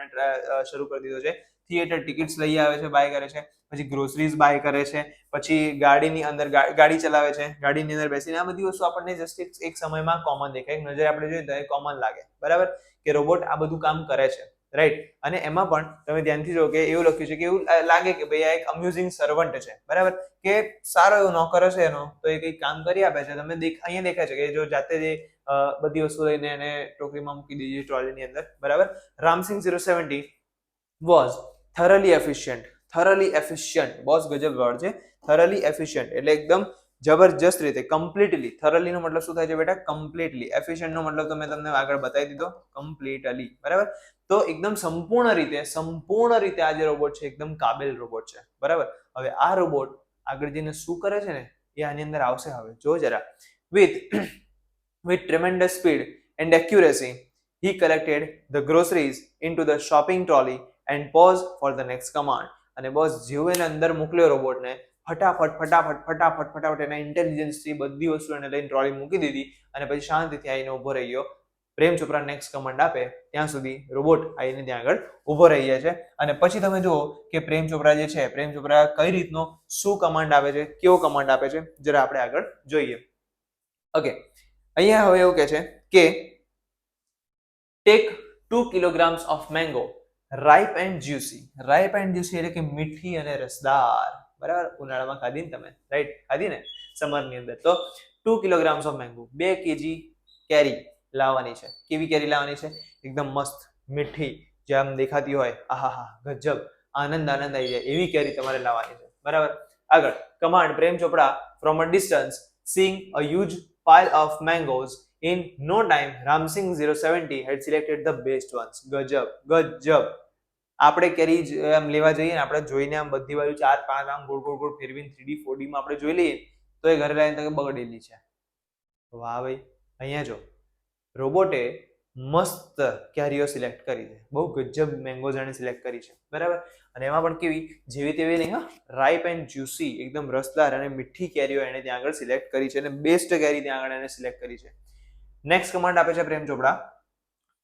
શરૂ કરી દીધો છે. થિયેટર ટિકિટ્સ લઈ આવે છે, બાય કરે છે, પછી ગ્રોસરીઝ બાય કરે છે, પછી ગાડીની અંદર ગાડી ચલાવે છે, ગાડીની અંદર બેસીને આ બધી વસ્તુ આપણને જસ્ટ એક સમયમાં કોમન દેખાય, એક નજરે આપણે જોઈએ તો એ કોમન લાગે, બરાબર, કે રોબોટ આ બધું કામ કરે છે, રાઈટ. અને એમાં પણ તમે ધ્યાનથી જો કે એવું લખ્યું છે કે એવું લાગે કે ભાઈ આ એક અમ્યુઝિંગ સર્વન્ટ છે, બરાબર, કે સારો એવો નોકર હશે એનો, તો એ કંઈક કામ કરી આપે છે. તમે અહીંયા દેખાય છે કે જો જાતે જે બધી વસ્તુ લઈને એને ટોકરીમાં મૂકી દીધી ટ્રોલીની અંદર, બરાબર. Ram Singh 070 was thoroughly efficient, boss ગજબ વર્ડ છે. thoroughly efficient એટલે એકદમ જબરજસ્ત રીતે, કમ્પ્લીટલી. thoroughly નો મતલબ શું થાય છે બેટા? કમ્પ્લીટલી. એફિશિયન્ટ નો મતલબ તો મેં તમને આગળ બતાવી દીધો, કમ્પ્લીટલી, બરાબર. તો એકદમ સંપૂર્ણ રીતે આ જે રોબોટ છે એકદમ કાબેલ રોબોટ છે, બરાબર. હવે આ રોબોટ આગળ જઈને શું કરે છે ને એ આની અંદર આવશે. હવે જો જરા. With tremendous speed and accuracy, he collected the groceries into the shopping trolley and paused for the next command. અને બસ જેવું એને અંદર મોકલ્યો રોબોટને, ફટાફટ એના ઇન્ટેલિજન્સથી બધી વસ્તુ એને લઈને ટ્રોલી મૂકી દીધી, અને પછી શાંતિથી આવીને ઊભો રહી ગયો. પ્રેમ ચોપરા નેક્સ્ટ કમાન્ડ આપે ત્યાં સુધી રોબોટ આવીને ત્યાં આગળ ઊભો રહી જાય છે. અને પછી તમે જુઓ કે પ્રેમ ચોપરા જે છે, પ્રેમ ચોપરા કઈ રીતનો શું કમાન્ડ આપે છે, કેવો કમાન્ડ આપે છે, જરા આપણે આગળ જોઈએ. ઓકે, અહીંયા હવે એવું કહે છે કે tech 2 kilograms of mango, ripe and juicy. ripe and juicy એટલે કે મીઠી અને રસદાર, બરાબર. ઉનાળામાં ખાધી ને તમે, રાઈટ, ખાધી ને સમરની અંદર. તો 2 kilograms of mango, 2 kg કેરી લાવવાની છે. કેવી કેરી લાવવાની છે? એકદમ મસ્ત મીઠી, જે આમ દેખાતી હોય, આહાહા ગજબ, આનંદ આવી જાય એવી કેરી તમારે લાવવાની છે, બરાબર. આગળ command Prem Chopra from a distance seeing a huge pile of mangoes. In no time, Ramsing 070 had selected the best ones. ગજબ. આપણે કેરી આમ લેવા જઈએ ને, આપણે જોઈને આમ બધી બાજુ 4-5 આમ ગોળ ફેરવીને 3D 4D માં આપણે જોઈ લઈએ તો એ ઘરે લાવીને તો બગડેલી છે. વાહ ભાઈ, અહીંયા જો રોબોટે મસ્ત કેરીઓ સિલેક્ટ કરી છે, બહુ ગજબ મેંગોઝ એને સિલેક્ટ કરી છે, બરાબર. અને એમાં પણ કેવી જેવી તેવી નહીં, હા, રાઇપ એન્ડ જ્યુસી, એકદમ રસદાર અને મીઠી કેરીઓ એને ત્યાં આગળ સિલેક્ટ કરી છે, અને બેસ્ટ કેરી ત્યાં આગળ એને સિલેક્ટ કરી છે. નેક્સ્ટ કમાન્ડ આપે છે Prem Chopra,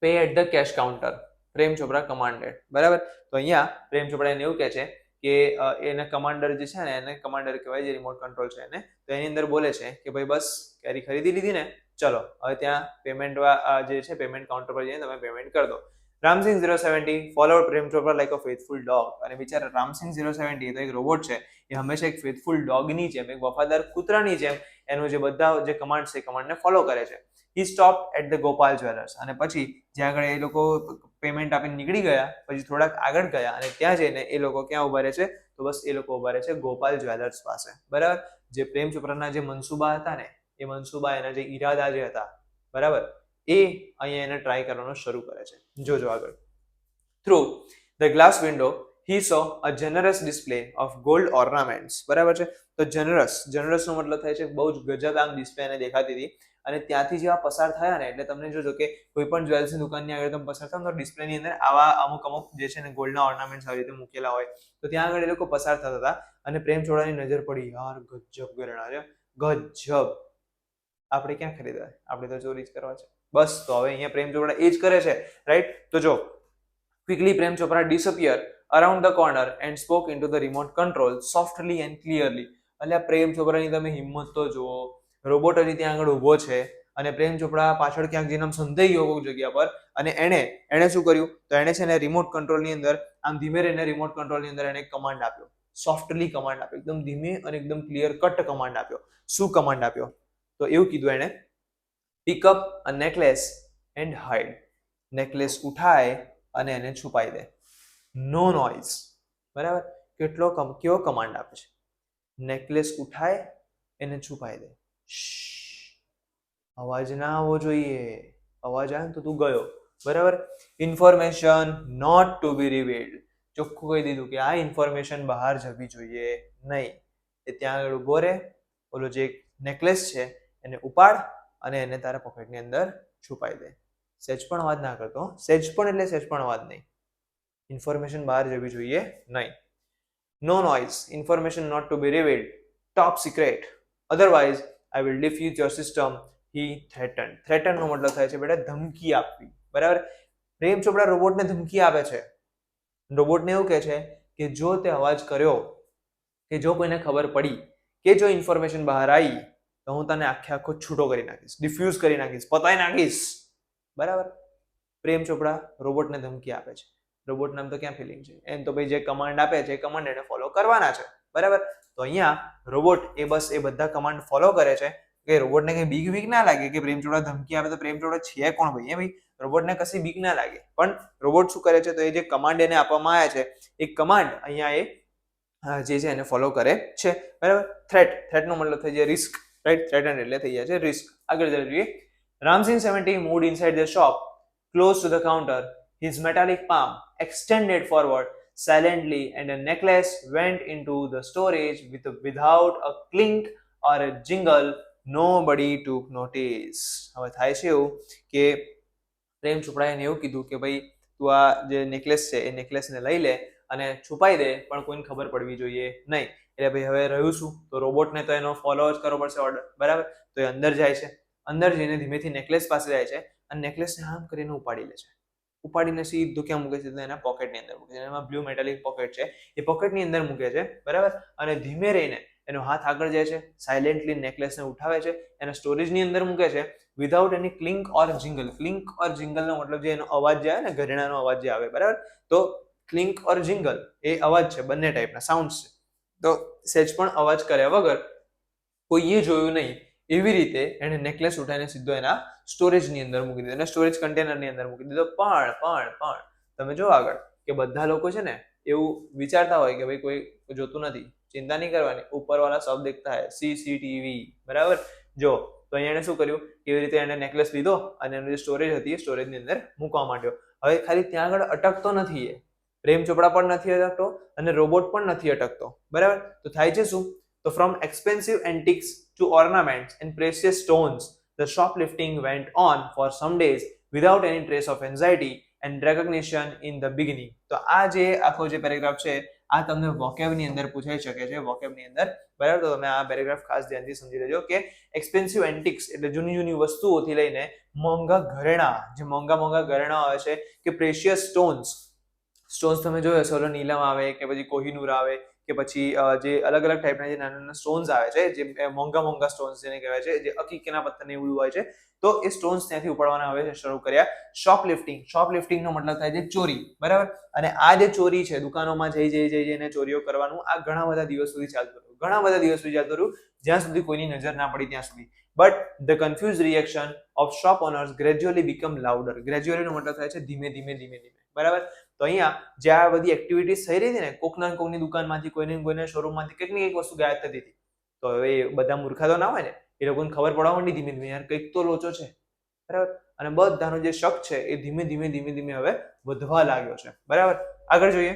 pay at the cash counter. Prem Chopra commanded, બરાબર. તો અહીંયા પ્રેમ ચોપડા એને એવું કહે છે કે એને કમાન્ડર જે છે ને, એને કમાન્ડર કહેવાય, જે રિમોટ કંટ્રોલ છે એને, તો એની અંદર બોલે છે કે ભાઈ બસ કેરી ખરીદી લીધી ને, ચલો હવે ત્યાં પેમેન્ટ જે છે પેમેન્ટ કાઉન્ટર પર જઈને તમે પેમેન્ટ કરી દો. રામસિંગ 070 ફોલોડ પ્રેમ ચોપડા લાઈક અ ફેથફુલ ડોગ. અને બિચારા રામસિંગ 070 તો એક રોબોટ છે, એ હંમેશા એક ફેથફુલ ડોગની જેમ, એક વફાદાર કૂતરાની જેમ એનું જે બધા જે કમાન્ડ છે એ કમાન્ડને ફોલો કરે છે. He stopped at the Gopal Jewellers. અને પછી જ્યાં આગળ એ લોકો પેમેન્ટ આપીને નીકળી ગયા, પછી થોડાક આગળ ગયા અને ત્યાં જઈને એ લોકો ક્યાં ઉભા રહે છે? તો બસ એ લોકો ઉભા રહે છે ગોપાલ જ્વેલર્સ પાસે, બરાબર. જે પ્રેમ ચોપરાના જે મનસુબા હતા ને, એ મનસુબા, એના જે ઈરાદા જે હતા, બરાબર, એ અહીંયા એને ટ્રાય કરવાનો શરૂ કરે છે. જોજો આગળ. Through the glass window he saw a generous display of gold ornaments. બરાબર છે. તો જનરસ નો મતલબ થાય છે બહુ જ ગજબ આમ ડિસ્પ્લે એને દેખાતી હતી. અને ત્યાંથી જેવા પસાર થયા ને, એટલે તમને જોજો કે કોઈ પણ જ્વેલ્સની દુકાનની આગળ તમે પસાર થાવ તો ડિસ્પ્લેની અંદર આવા અમુક જે છે ને ગોલ્ડના ઓર્નામેન્ટ્સ આવી રીતે મૂકેલા હોય, તો ત્યાં આગળ એ લોકો પસાર થતા હતા અને પ્રેમ ચોપડાની નજર પડી, યાર ગજબ ઘરેણા છે, ગજબ, આપણે ક્યાં ખરીદવા, આપણે તો ચોરી જ કરવા છે. બસ તો હવે અહીંયા પ્રેમ ચોપડા એ જ કરે છે, રાઈટ. તો જો quickly Prem Chopra disappear around the corner and spoke into the remote control softly and clearly. એટલે પ્રેમ ચોપરાની તમે હિંમત તો જુઓ, રોબોટ હજી ત્યાં આગળ ઊભો છે અને પ્રેમ ચોપડા પાછળ ક્યાંક જઈને આમ સંધાઈ ગયો કોઈક જગ્યા પર, અને એણે શું કર્યું, તો એણે છે ને રિમોટ કંટ્રોલની અંદર આમ ધીમે રહીને રિમોટ કંટ્રોલની અંદર એને કમાન્ડ આપ્યો, સોફ્ટલી કમાન્ડ આપ્યો, એકદમ ધીમે અને એકદમ ક્લિયર કટ કમાન્ડ આપ્યો. શું કમાન્ડ આપ્યો? તો એવું કીધું એણે, pick up a necklace and hide. Necklace ઉઠાય અને એને છુપાઈ દે. નો નોઇઝ. બરાબર? કેવો કમાન્ડ આપે છે? નેકલેસ ઉઠાય એને છુપાઈ દે. અવાજ ના આવવો જોઈએ. અવાજ આવે ને તો તું ગયો. બરાબર? Information not to be revealed. ચોખ્ખું કહી દીધું કે આ ઇન્ફોર્મેશન બહાર જવી જોઈએ નહીં. એ ત્યાં આગળ ઉભો રહે, ઓલો જે નેકલેસ છે એને ઉપાડ અને એને તારા પોકેટની અંદર છુપાઈ દે. સહેજ પણ અવાજ ના કરતો. સહેજ પણ એટલે સહેજ પણ અવાજ નહીં. ઇન્ફોર્મેશન બહાર જવી જોઈએ નહીં. No noise. Information not to be revealed. Top secret. Otherwise I will defuse your system. He threaten. Threaten નો મતલબ થાય છે બેટા ધમકી આપવી. બરાબર? પ્રેમ ચોપડા રોબોટને ધમકી આપે છે. રોબોટને એવું કહે છે કે જો તે અવાજ કર્યો, કે જો કોઈને ખબર પડી, કે જો ઇન્ફોર્મેશન બહાર આવી, તો હું તને આખો છૂટો કરી નાખીશ, ડિફ્યુઝ કરી નાખીશ, પતાઈ નાખીશ. બરાબર? પ્રેમ ચોપડા રોબોટને ધમકી આપે છે. રોબોટ નામ તો ક્યાં ફિલિંગ છે? એમ તો ભાઈ જે કમાન્ડ આપે છે એ કમાન્ડ એને ફોલો કરવાના છે. બરાબર? તો અહીંયા રોબોટ એ બધા કમાન્ડ ફોલો કરે છે કે રોબોટને કઈ બીક ના લાગે કે પ્રેમ ચોપડા ધમકી આપે તો પ્રેમ ચોપડા છે કોણ ભાઈ? ભાઈ રોબોટને કશી બીક ના લાગે. પણ રોબોટ શું કરે છે? તો એ જે કમાન્ડ એને આપવામાં આવ્યા છે એ કમાન્ડ અહીંયા એ જે છે એને ફોલો કરે છે. બરાબર? થ્રેટ નો મતલબ થઈ જાય રિસ્ક. રાઈટ? થ્રેટન એટલે થઈ જાય છે રિસ્ક. આગળ જોઈએ. Ramzin 70 moved inside the shop, close to the counter, his metallic palm extended forward silently, and a necklace went into the storage without a clink or a jingle. Nobody took notice. હવે થાય છે એવું કે પ્રેમ ચોપડાએ એવું કીધું કે ભાઈ તું આ જે નેકલેસ છે એ નેકલેસને લઈ લે અને છુપાઈ દે, પણ કોઈને ખબર પડવી જોઈએ નહીં. એટલે ભાઈ હવે રહ્યું શું? તો રોબોટને તો એનો ફોલો જ કરવો પડશે ઓર્ડર. બરાબર? તો એ અંદર જાય છે. અંદર જઈને ધીમેથી નેકલેસ પાસે જાય છે અને નેકલેસને આમ કરીને ઉપાડી લે છે. ઉપાડીને સીધું ક્યાં મૂકે છે? તો એના પોકેટની અંદર મૂકે છે. એમાં બ્લુ મેટાલિક પોકેટ છે, એ પોકેટની અંદર મૂકે છે. બરાબર? અને ધીમે રહીને એનો હાથ આગળ જાય છે, સાયલેન્ટલી નેકલેસને ઉઠાવે છે, એના સ્ટોરેજની અંદર મૂકે છે વિધાઉટ એની ક્લિંક ઓર જિંગલ. ક્લિંક ઓર જિંગલનો મતલબ જે એનો અવાજ જે આવે ને, ઘરેણાનો અવાજ જે આવે. બરાબર? તો ક્લિંક ઓર જિંગલ એ અવાજ છે, બંને ટાઈપના સાઉન્ડ્સ છે. તો સહેજ પણ અવાજ કર્યા વગર, કોઈએ જોયું નહીં એવી રીતે એને નેકલેસ ઉઠાવીને સીધો એના સ્ટોરેજની અંદર મૂકી દીધો, એના સ્ટોરેજ કન્ટેનરની અંદર મૂકી દીધો. પણ તમે જો આગળ કે બધા લોકો છે ને એવું વિચારતા હોય કે ભાઈ કોઈ જોતું નથી, ચિંતા નહીં કરવાની, ઉપરવાળા સબ દેખતા હૈ, CCTV. બરાબર? જો તો અહીંયા એને શું કર્યું? કેવી રીતે એને નેકલેસ લીધો અને એનો જે સ્ટોરેજ હતી એ સ્ટોરેજની અંદર મૂકવા માંડ્યો. હવે ખાલી ત્યાં આગળ અટકતો નથી, એ પ્રેમ ચોપડા પણ નથી અટકતો અને રોબોટ પણ નથી અટકતો. બરાબર? તો થાય છે શું? તો from expensive antiques to ornaments and precious stones, the shoplifting went on for some days without any trace of anxiety and recognition in the beginning. તો આ જે આખો જે પેરેગ્રાફ છે આ તમને વોકેબની અંદર પૂછાઈ શકે છે, વોકેબની અંદર. બરાબર? તો તમે આ પેરેગ્રાફ ખાસ ધ્યાનથી સમજી લેજો કે એક્સપેન્સિવ એન્ટિક્સ એટલે જૂની વસ્તુઓથી લઈને મોંઘા ઘરેણા, જે મોંઘા ઘરેણા આવે છે, કે પ્રેશિયસ સ્ટોન્સ તમે જોયો હશે, ઓલો નીલમ આવે કે પછી કોહિનૂર આવે કે પછી જે અલગ ટાઈપના જે નાના સ્ટોન્સ આવે છે, જે મોંઘા સ્ટોન્સ જેને કહેવાય છે, જે અકીકેના પથ્થરને એવું હોય છે, તો એ સ્ટોન્સ ત્યાંથી ઉપાડવાના હવે શરૂ કર્યા. શોપલિફ્ટિંગ નો મતલબ થાય છે ચોરી. બરાબર? અને આ જે ચોરી છે, દુકાનોમાં જઈને ચોરીઓ કરવાનું, આ ઘણા બધા દિવસ સુધી ચાલતું રહ્યું, જ્યાં સુધી કોઈની નજર ના પડી ત્યાં સુધી. But the confuse reaction of shop owners gradually become louder. Gradually નો મતલબ થાય છે ધીમે. બરાબર? તો અહીંયા જે આ બધી એક્ટિવિટીઝ થઈ રહી હતી ને, કોકની દુકાનમાંથી કોઈને શોરૂમમાંથી કેટલી એક વસ્તુ ગાયબ થતી હતી, તો હવે બધા મૂર્ખા તો ના હોય ને, એ લોકોને ખબર પડવા માંડી ધીમે યાર કંઈક તો લોચો છે. બરાબર? અને બધાનો જે શક છે એ ધીમે હવે વધવા લાગ્યો છે. બરાબર? આગળ જોઈએ.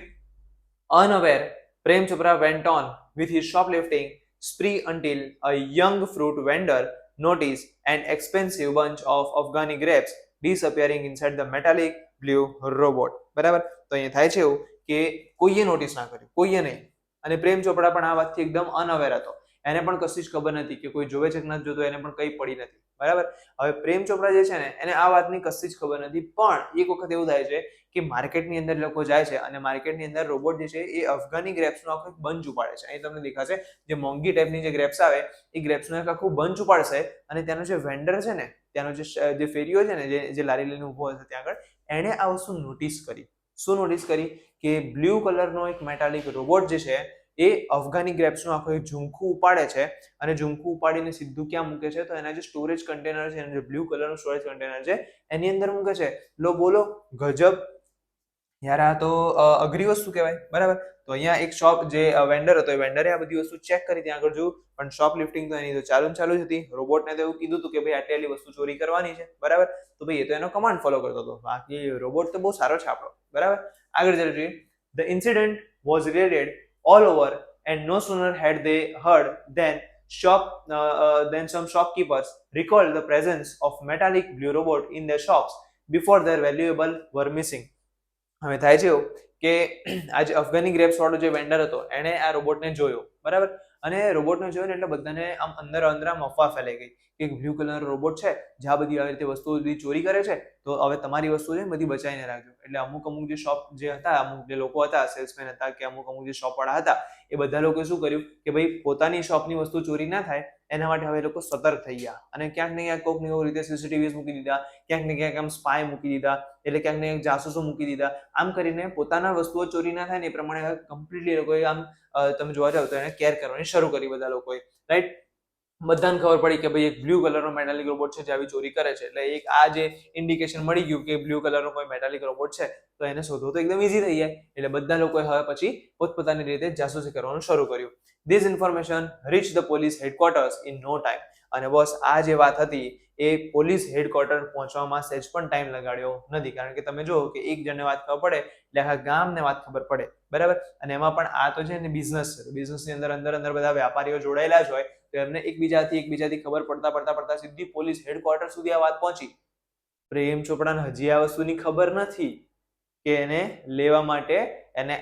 Unaware, Prem Chopra went on with his shoplifting spree until a young fruit vendor noticed an expensive bunch of Afghani grapes disappearing inside the metallic blue robot. બરાબર? તો અહીંયા થાય છે એવું કે કોઈએ નોટિસ ના કર્યું, કોઈએ નહીં. અને પ્રેમ ચોપડા પણ આ વાતથી એકદમ અનઅવેર હતો. એને પણ કશી જ ખબર નથી કે કોઈ જોવે છે કે નથી જોતો, એને પણ કઈ પડી નથી. બરાબર? હવે પ્રેમ ચોપડા જે છે ને એને આ વાતની કશી જ ખબર નથી. પણ એક વખત એવું થાય છે કે માર્કેટની અંદર લોકો જાય છે અને માર્કેટની અંદર રોબોટ જે છે એ અફઘાની ગ્રેપ્સનો આખો બંચ ઉપાડે છે. અહીં તમને દેખાશે જે મોંઘી ટાઈપની જે ગ્રેપ્સ આવે એ ગ્રેપ્સનું આખું બંચ ઉપાડશે અને ત્યાંનો જે વેન્ડર છે ને ત્યાંનો જે ફેરીઓ છે ને, જે લારી લઈને ઊભો હશે ત્યાં આગળ, એણે આ વસ્તુ નોટિસ કરી. શું નોટિસ કરી? કે બ્લુ કલરનો એક મેટાલિક રોબોટ જે છે એ અફઘાની ગ્રેપ્સનું આખું એક ઝુમખું ઉપાડે છે અને ઝુમખું ઉપાડીને સીધું ક્યાં મૂકે છે? તો એના જે સ્ટોરેજ કન્ટેનર છે, જે બ્લુ કલરનું સ્ટોરેજ કન્ટેનર છે એની અંદર મૂકે છે. લો બોલો, ગજબ યાર, આ તો અઘરી વસ્તુ કહેવાય. બરાબર. તો અહીંયા એક શોપ જે વેન્ડર હતો, એ વેન્ડરે આ બધી વસ્તુ ચેક કરી, ત્યાં આગળ જોયું, પણ શોપ લિફ્ટિંગ તો એની તો ચાલુ જ હતી. રોબોટને તો એવું કીધું હતું કે ભાઈ આટલી વસ્તુ ચોરી કરવાની છે. બરાબર. તો ભાઈ એ તો એનો કમાન્ડ ફોલો કરતો હતો. બાકી રોબોટ તો બહુ સારો છે આપણો. બરાબર. આગળ ચાલો જોઈએ. The incident was related all over, and no sooner had they heard than some shopkeepers recalled the presence of metallic blue robot in their shops before their valuable were missing. હવે થાય છે એવું કે આજે અફઘાની ગ્રેપ્સ વાળો જે vendor હતો એણે આ રોબોટને જોયો. બરાબર. અને રોબોટને જોયો ને એટલે બધાને આમ અંદર આમ અફવા ફેલાઈ ગઈ કે બ્લુ કલર રોબોટ છે જે આ બધી આવી રીતે વસ્તુઓ બધી ચોરી કરે છે, તો હવે તમારી વસ્તુ છે બધી બચાવીને રાખજો. એટલે અમુક જે શોપ જે હતા, અમુક જે લોકો હતા, સેલ્સમેન હતા કે અમુક જે શોપ વાળા હતા, એ બધા લોકો શું કર્યું કે ભાઈ પોતાની શોપની વસ્તુ ચોરી ના થાય એના માટે હવે લોકો સતર્ક થઈ ગયા અને ક્યાંક ને ક્યાંક કોઈક ને કોઈ રીતે સીસીટીવી મૂકી દીધા, ક્યાંક ને ક્યાંક આમ સ્પાય મૂકી દીધા, એટલે ક્યાંક ને ક્યાંક જાસૂસો મૂકી દીધા. આમ કરીને પોતાના વસ્તુઓ ચોરી ના થાય ને એ પ્રમાણે કમ્પ્લીટલી લોકોએ આમ તમે જોવા જાવ તો એને કેર કરવાની શરૂ કરી બધા લોકોએ. રાઈટ. બધાને ખબર પડી કે ભાઈ એક બ્લુ કલરનો મેટાલિક રોબોટ છે જે આવી ચોરી કરે છે. એટલે એક આ જે ઇન્ડિકેશન મળી ગયું કે બ્લુ કલરનો કોઈ મેટાલિક રોબોટ છે તો એને શોધવો તો એકદમ ઈઝી થઈ જાય. એટલે બધા લોકોએ હવે પછી પોતપોતાની રીતે જાસૂસી કરવાનું શરૂ કર્યું. This information reached the police headquarters in no time. અને બસ આ જે વાત હતી એ પોલીસ હેડક્વાર્ટર પહોંચવામાં સહેજ પણ ટાઈમ લગાડ્યો નથી. કારણ કે તમે જો કે એક જણને વાત ખબર પડે એટલે આખા ગામને વાત ખબર પડે. બરાબર. અને એમાં પણ આ તો છે ને બિઝનેસ છે. બિઝનેસની અંદર બધા વ્યાપારીઓ જોડાયેલા જ હોય, તો એમને એકબીજાથી ખબર પડતા સીધી પોલીસ હેડક્વાર્ટર સુધી આ વાત પહોંચી. પ્રેમ ચોપડાને હજી આ વસ્તુની ખબર નથી કે એને લેવા માટે, એને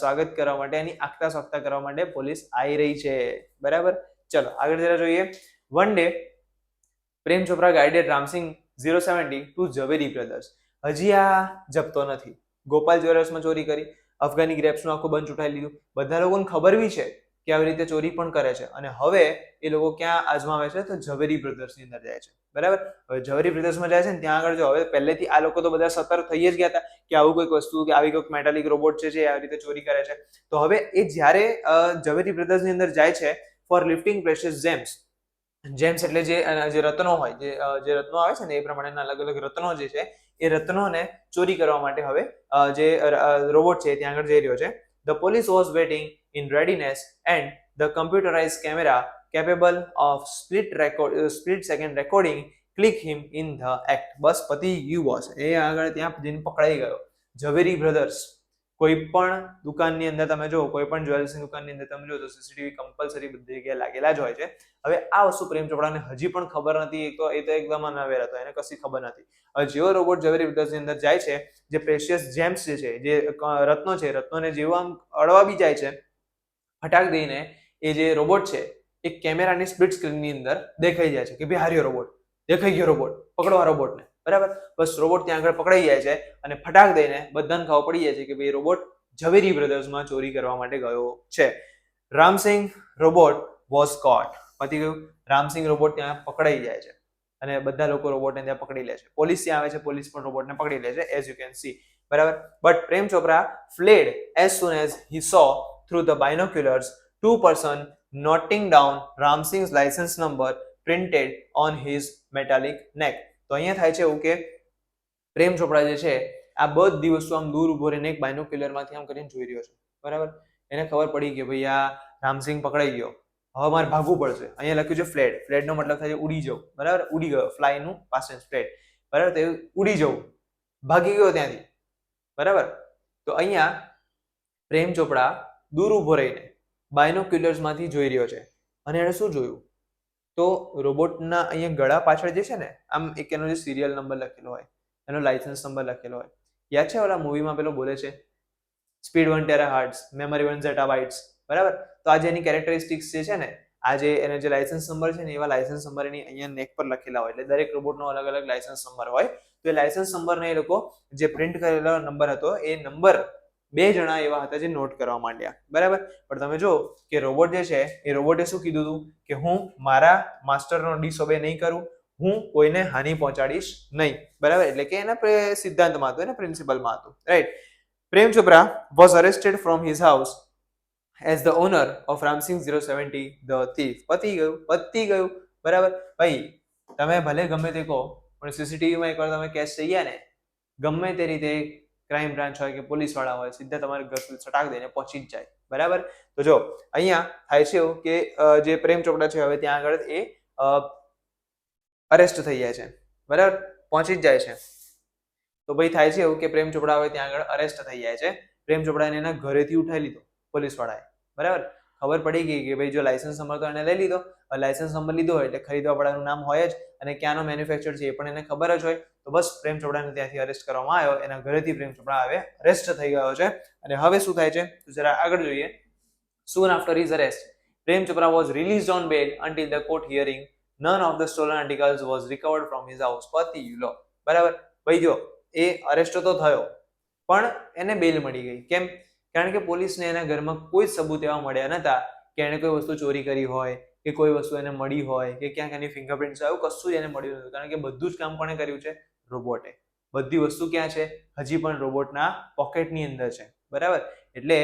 સ્વાગત કરવા માટે, એની આગતા સ્વાગતા કરવા માટે પોલીસ આવી રહી છે. બરાબર. ચલો આગળ જરા જોઈએ. One day Prem Chopra guided Ram Singh 070 two ઝવેરી બ્રધર્સ. હજી આ જપતો નથી. ગોપાલ જ્વેલર્સમાં ચોરી કરી, અફઘાની ગ્રેપ્સનું આખું બંચ ઉઠાવી લીધું. બધા લોકોને ખબર બી છે કે આવી રીતે ચોરી પણ કરે છે. અને હવે એ લોકો ક્યાં આજમાવે છે? તો ઝવેરી બ્રધર્સની અંદર જાય છે. બરાબર. હવે ઝવેરી બ્રધર્સમાં જાય છે ને ત્યાં આગળ જો હવે પહેલેથી આ લોકો તો બધા સતર્ક થઈ જ ગયા હતા કે આવું કોઈક વસ્તુ કે આવી કોઈક મેટાલિક રોબોટ છે જે આવી રીતે ચોરી કરે છે. તો હવે એ જ્યારે ઝવેરી બ્રધર્સની અંદર જાય છે for lifting precious gems. Gems એટલે જે રત્નો હોય, જે રત્નો આવે છે ને એ પ્રમાણેના અલગ અલગ રત્નો જે છે એ રત્નોને ચોરી કરવા માટે હવે જે રોબોટ છે ત્યાં આગળ જઈ રહ્યો છે. The police was waiting in readiness and the computerized camera capable of split second recording click him in the act. બસ પતી ગયું બોસ. એ આગળ ત્યાં જઈને પકડાઈ ગયો. ઝવેરી બ્રધર્સ કોઈ પણ દુકાનની અંદર તમે જો, કોઈ પણ જ્વેલર્સની દુકાનની અંદર તમે જો તો સીસીટીવી કમ્પલસરી બધી જગ્યાએ લાગેલા જ હોય છે. હવે આ વસ્તુ પ્રેમ ચોપડાને હજી પણ ખબર નથી. એ તો એકદમ અનઅવેર હતો, એને કશી ખબર નથી. હવે જેવો રોબોટ ઝવેરી બ્રધર્સની અંદર જાય છે, જે પ્રેશિયસ જેમ્સ જે છે, જે રત્નો છે, રત્નોને જેવો આમ અડવા બી જાય છે, ફટાક દઈને એ જે રોબોટ છે એ કેમેરાની સ્પ્લિટ સ્ક્રીનની અંદર દેખાઈ જાય છે કે ભાઈ હાર્યો રોબોટ, દેખાઈ ગયો રોબોટ, પકડો આ રોબોટને. બરાબર. બસ રોબોટ ત્યાં આગળ પકડાઈ જાય છે અને ફટાક દઈને બધાને ખબર પડી જાય છે કે ભાઈ રોબોટ ઝવેરી બ્રધર્સમાં ચોરી કરવા માટે ગયો છે. રામસિંગ રોબોટ વોઝ કોટ. પતી ગયું. રામસિંગ રોબોટ ત્યાં પકડાઈ જાય છે અને બધા લોકો રોબોટને ત્યાં પકડી લે છે. પોલીસ ત્યાં આવે છે, પોલીસ પણ રોબોટને પકડી લે છે, એઝ યુ કેન સી. બરાબર. But Prem Chopra fled as soon as he saw through the binoculars two person noting down Ramsingh's license number printed on his metallic neck. તો અહીંયા થાય છે એવું કે પ્રેમ ચોપડા જે છે આ બધી વસ્તુ આમ દૂર ઉભો રહીને એક બાયનોક્યુલરમાંથી આમ કરીને જોઈ રહ્યો છે. બરાબર. એને ખબર પડી કે ભાઈ આ રામસિંહ પકડાઈ ગયો, હવે મારે ભાગવું પડશે. અહીંયા લખ્યું છે ફ્લેડ. ફ્લેડનો મતલબ થાય છે ઉડી જવું. બરાબર. ઉડી ગયો, ફ્લાયનું પાસ્ટ ટેન્સ ફ્લેડ. બરાબર. તો ઉડી જવું, ભાગી ગયો ત્યાંથી. બરાબર. તો અહીંયા પ્રેમ ચોપડા દૂર ઉભો રહીને બાયનોક્યુલર્સમાંથી જોઈ રહ્યો છે અને એણે શું જોયું? તો રોબોટના અહીંયા ગળા પાછળ જે છે ને આમ એક એનો જે સિરિયલ નંબર લખેલો હોય, એનો લાયસન્સ નંબર લખેલો હોય. યાદ છે ઓલા મૂવીમાં પેલો બોલે છે સ્પીડ 1 ટેરાહર્ટ્ઝ, મેમરી 1 ઝેટાબાઇટ્સ. બરાબર. તો આ જે એની કેરેક્ટરિસ્ટિક્સ જે છે ને, આ જે એને જે લાયસન્સ નંબર છે ને એવા લાયસન્સ નંબર એની અહીંયા નેક પર લખેલા હોય. એટલે દરેક રોબોટનો અલગ અલગ લાયસન્સ નંબર હોય. તો એ લાયસન્સ નંબરને એ લોકો જે પ્રિન્ટ કરેલો નંબર હતો એ નંબર બે જણા એવા હતા જે નોટ કરવા માંડ્યા. બરાબર. પણ તમે જો કે રોબોટ જે છે એ રોબોટે શું કીધું હતું કે હું મારા માસ્ટરનો ડિસઓબે નહીં કરું, હું કોઈને હાનિ પહોંચાડીશ નહીં, બરાબર, એટલે કે એના સિદ્ધાંતમાં હતું, એના પ્રિન્સિપલમાં હતું, right. Prem Chopra was arrested from his house as the owner of Ram Singh 070 the thief. પતી ગયું, બરાબર. ભાઈ તમે ભલે ગમે તે કહો પણ સીસીટીવીમાં એકવાર તમે કેચ થઈ ગયા ને, ગમે તે રીતે ક્રાઇમ બ્રાન્ચ હોય કે પોલીસ વાળા હોય, સીધા તમારે ઘર સુધી સટાક દઈને પહોંચી જ જાય, બરાબર. તો જો અહીંયા થાય છે એવું કે જે પ્રેમ ચોપડા છે હવે ત્યાં આગળ એ અરેસ્ટ થઈ જાય છે, બરાબર, પહોંચી જ જાય છે. તો ભાઈ થાય છે એવું કે પ્રેમ ચોપડા હવે ત્યાં આગળ અરેસ્ટ થઈ જાય છે. પ્રેમ ચોપડાને એના ઘરેથી ઉઠાવી લીધો પોલીસ વાળાએ, બરાબર. ખબર પડી ગઈ કે ભાઈ જો લાયસન્સ નંબર તો એને લઈ લીધો, લાયસન્સ નંબર લીધો હોય એટલે ખરીદવા વાળાનું નામ હોય જ, અને ક્યાંનો મેન્યુફેક્ચર છે એ પણ એને ખબર જ હોય. તો બસ પ્રેમ ચોપડાને ત્યાંથી અરેસ્ટ કરવામાં આવ્યો, એના ઘરેથી પ્રેમ ચોપડા હવે અરેસ્ટ થઈ ગયો છે. અને હવે શું થાય છે તો જરા આગળ જોઈએ. Soon after his arrest, Prem Chopra was released on bail until the court hearing. None of the stolen articles was recovered from his house. પતિ લો, બરાબર. ભાઈ જો એ અરેસ્ટ તો થયો પણ એને બેલ મળી ગઈ. કેમ? કારણ કે પોલીસને એના ઘરમાં કોઈ સબૂત એવા મળ્યા નતા કે એને કોઈ વસ્તુ ચોરી કરી હોય કે કોઈ વસ્તુ એને મળી હોય કે ક્યાંક એની ફિંગરપ્રિન્ટ્સ એવું કશું જ એને મળ્યું નથી. કારણ કે બધું જ કામ કોણે કર્યું છે? રોબોટે. બધી વસ્તુ ક્યાં છે? હજી પણ રોબોટના પોકેટની અંદર છે, બરાબર. એટલે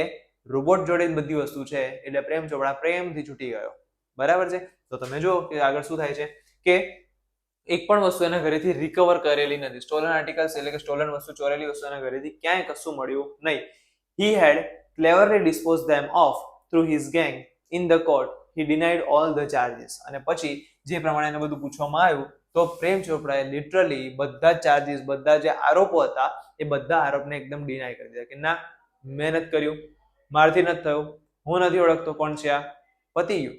રોબોટ જોડે બધી વસ્તુ છે એટલે પ્રેમ ચોપડા પ્રેમથી છૂટી ગયો, બરાબર છે. તો તમે જો કે આગળ શું થાય છે કે એક પણ વસ્તુ એના ઘરેથી રિકવર કરેલી નથી. સ્ટોલન આર્ટિકલ્સ એટલે કે સ્ટોલન વસ્તુ, ચોરેલી વસ્તુ એના ઘરેથી ક્યાંય કશું મળ્યું નહીં. He had cleverly disposed them off through his gang in the court. He denied all the charges. અને પછી જે પ્રમાણે એને બધું પૂછવામાં આવ્યું તો પ્રેમ ચોપડાએ લિટરલી બધા જ ચાર્જીસ, બધા જે આરોપો હતા એ બધા આરોપને એકદમ ડિનાય કરી દીધા કે ના, મેં નથી કર્યું, મારથી નથી થયું, હું નથી ઓળખતો કોણ છે આ, પતી ગયું,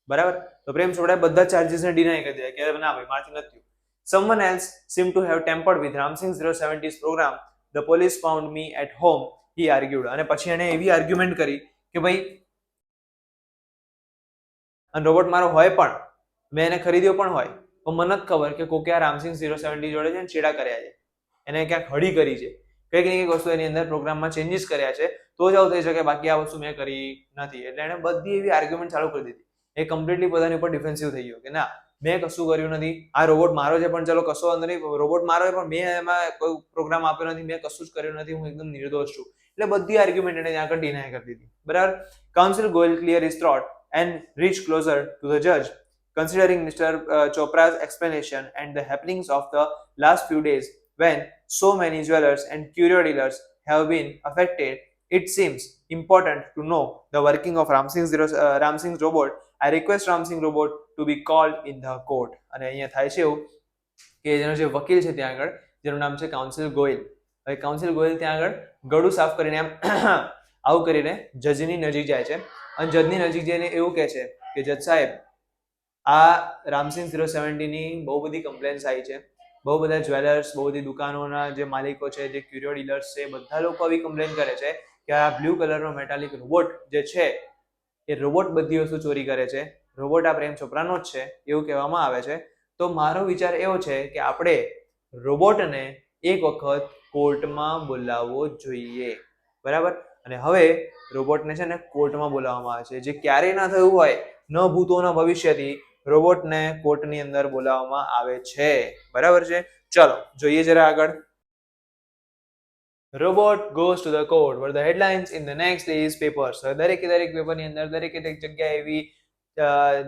બરાબર. તો પ્રેમ ચોપડાએ બધા ચાર્જીસને ડિનાય કરી દીધા કે ના ભાઈ મારથી નથી થયું. Someone else seemed to have tampered with Ramsing 070's program. The police found me at home, he argued. અને પછી એને એવી આર્ગ્યુમેન્ટ કરી કે ભાઈ અને રોબોટ મારો હોય પણ, મેં એને ખરીદ્યો પણ હોય, તો મને નથી ખબર કે કોકે આ રામસિંગ 070 જોડે છે છેડા કર્યા છે, એને ક્યાંક હળી કરી છે, કંઈક ને કંઈક વસ્તુ એની અંદર પ્રોગ્રામમાં ચેન્જીસ કર્યા છે, તો જ આવું થઈ શકે, બાકી આ વસ્તુ મેં કરી નથી. એટલે એને બધી એવી આર્ગ્યુમેન્ટ ચાલુ કરી દીધી. એ કમ્પ્લીટલી પોતાની ઉપર ડિફેન્સિવ થઈ ગયો કે ના, મેં કશું કર્યું નથી, આ રોબોટ મારો છે પણ ચલો કશો વાંધો નહીં, રોબોટ મારો છે પણ મેં એમાં કોઈ પ્રોગ્રામ આપ્યો નથી, મેં કશું જ કર્યું નથી, હું એકદમ નિર્દોષ છું. એટલે બધી આર્ગ્યુમેન્ટ એને ત્યાં આગળ ડિનાય કરી દીધી, બરાબર. Council Goyal clear his throat and reach closer to the judge. Considering Mr. Chopra's explanation and the happenings of the last few days, when so many jewelers and curio dealers have been affected, it seems important to know the working of Ramsing's robot. I request Ramsing robot to be called in the court. અને અહીંયા થાય છે એવું કે જેનો જે વકીલ છે ત્યાં આગળ, જેનું નામ છે કાઉન્સિલ ગોયલ. હવે કાઉન્સિલ ગોયલ ત્યાં આગળ ગળું સાફ કરીને આમ આવું કરીને જજની નજીક જાય છે અને જજની નજીક જઈને એવું કહે છે કે જજ સાહેબ, આ રામસિંગ 070 ની બહુ બધી કમ્પ્લેન્ટ્સ આવી છે, બહુ બધા જ્વેલર્સ, બહુ બધી દુકાનોના જે માલિકો છે, જે ક્યુરિયો ડીલર્સ છે, બધા લોકો આવી કમ્પ્લેન કરે છે કે આ બ્લુ કલરનો મેટાલિક રોબોટ જે છે એ રોબોટ બધી વસ્તુ ચોરી કરે છે, રોબોટ આ પ્રેમ ચોપરાનો જ છે એવું કહેવામાં આવે છે. તો મારો વિચાર એવો છે કે આપણે રોબોટને એક વખત કોર્ટમાં બોલાવવો જોઈએ, બરાબર. અને હવે રોબોટને છે ને કોર્ટમાં બોલાવવામાં આવે છે, જે ક્યારેય ના થયું હોય, ન ભૂતો ન ભવિષ્યથી રોબોટને કોર્ટની અંદર બોલાવવામાં આવે છે, બરાબર છે. ચલો જોઈએ જરા આગળ. Robot goes to the court where the headlines in the next day's papers. દરેક પેપરની અંદર દરેક જગ્યાએ એવી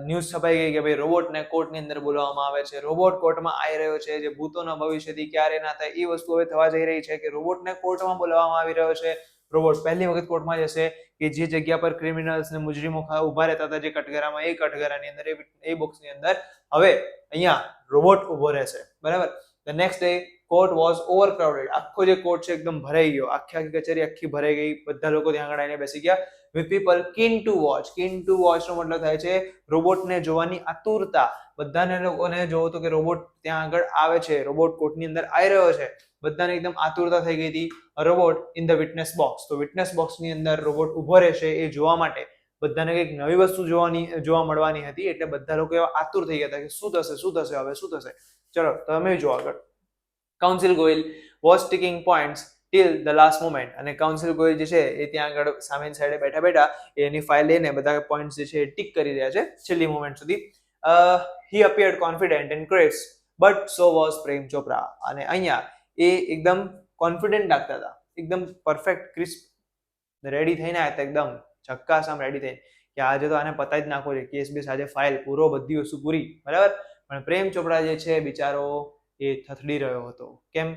ન્યૂઝ છપાઈ ગઈ કે ભાઈ રોબોટને કોર્ટની અંદર બોલાવવામાં આવે છે, રોબોટ કોર્ટમાં આવી રહ્યો છે, જે ભૂતોના ભવિષ્યથી ક્યારે ના થાય એ વસ્તુ હવે થવા જઈ રહી છે કે રોબોટને કોર્ટમાં બોલાવવામાં આવી રહ્યો છે. રોબોટ પહેલી વખત કોર્ટમાં જશે કે જે જગ્યા પર ક્રિમિનલ્સ ને મુજરીમો ઉભા રહેતા હતા, જે કટઘરામાં, એ કટઘરાની અંદર, એ બોક્સની અંદર હવે અહીંયા રોબોટ ઉભો રહેશે, બરાબર. The next day court was overcrowded. આખો જે કોર્ટ છે એકદમ ભરાઈ ગયો, આખી કચેરી આખી ભરાઈ ગઈ, બધા લોકો ત્યાં આગળ આવીને બેસી ગયા. With people keen to watch. keen to watch નો મતલબ થાય છે રોબોટને જોવાની આતુરતા. બધાને લોકોને જોવો તો કે રોબોટ ત્યાં આગળ આવે છે, રોબોટ કોર્ટની અંદર આવી રહ્યો છે, બધાને એકદમ આતુરતા થઈ ગઈ હતી. Robot in the witness box. તો વિટનેસ બોક્સની અંદર રોબોટ ઉભો રહેશે એ જોવા માટે બધાને કંઈક નવી વસ્તુ જોવા મળવાની હતી, એટલે બધા લોકો એવા આતુર થઈ ગયા હતા કે શું થશે, શું થશે, હવે શું થશે. ચલો તમે જો આગળ. Counsel Goyal was ticking points till the last moment. અને કાઉન્સિલ ગોયલ જે છે એ ત્યાં આગળ સામેની સાઈડે બેઠા એની ફાઇલ લઈને બધા પોઈન્ટ્સ જે છે એ ટીક કરી રહ્યા છે છેલ્લી મોમેન્ટ સુધી. He appeared confident and crisp but so was Prem Chopra. અને અહીંયા એ એકદમ કોન્ફિડન્ટ લાગતા હતા, એકદમ પરફેક્ટ ક્રિસ્પ રેડી થઈને આવ્યા હતા, એકદમ ચક્કાસ આમ રેડી થઈને કે આજે તો આને પતાવી જ નાખો છે, કેસ બેસ આજે ફાઇલ પૂરો, બધી વસ્તુ પૂરી, બરાબર. પણ પ્રેમ ચોપરા જે છે બિચારો એ થથડી રહ્યો હતો. કેમ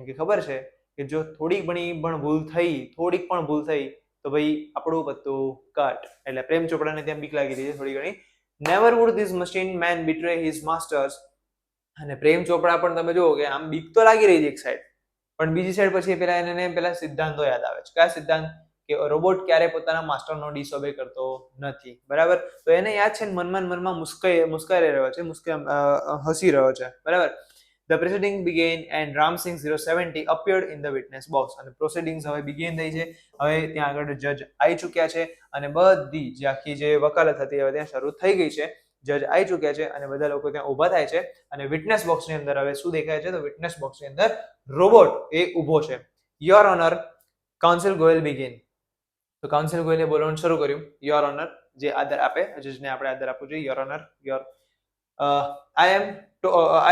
કે ખબર છે કે જો થોડીક પણ ભૂલ થઈ તો ભાઈ આપણું પત્તું કટ. એટલે પ્રેમ ચોપડાને ત્યાં બીક લાગી રહી છે થોડી ઘણી. Never would this machine man betray his masters. અને પ્રેમ ચોપડા પણ તમે જુઓ કે આમ બીક તો લાગી રહી છે એક સાઈડ, પણ બીજી સાઈડ પછી પેલા સિદ્ધાંતો યાદ આવે છે. કયા સિદ્ધાંત? કે રોબોટ ક્યારે પોતાના માસ્ટરનો ડિસઓબે કરતો નથી, બરાબર. તો એને યાદ છે, મનમાં મુસ્કાઈ રહ્યો છે, હસી રહ્યો છે, બરાબર. The proceeding began and Ramsing 070 appeared in the witness box. અને proceedings હવે begin થઈ છે, હવે ત્યાં આગળ જજ આવી ચૂક્યા છે અને બધી જે આખી જે વકાલત હતી હવે ત્યાં શરૂ થઈ ગઈ છે. જજ આવી ચૂક્યા છે અને બધા લોકો ત્યાં ઊભા થાય છે અને વિટનેસ બોક્સની અંદર હવે શું દેખાય છે? તો વિટનેસ બોક્સની અંદર રોબોટ એ ઊભો છે. Your honour, council Goyal begin. તો કાઉન્સિલ ગોયલે બોલવાનું શરૂ કર્યું. યોર ઓનર, જે આદર આપે, જજને આપણે આદર આપવું જોઈએ. Your honour, your I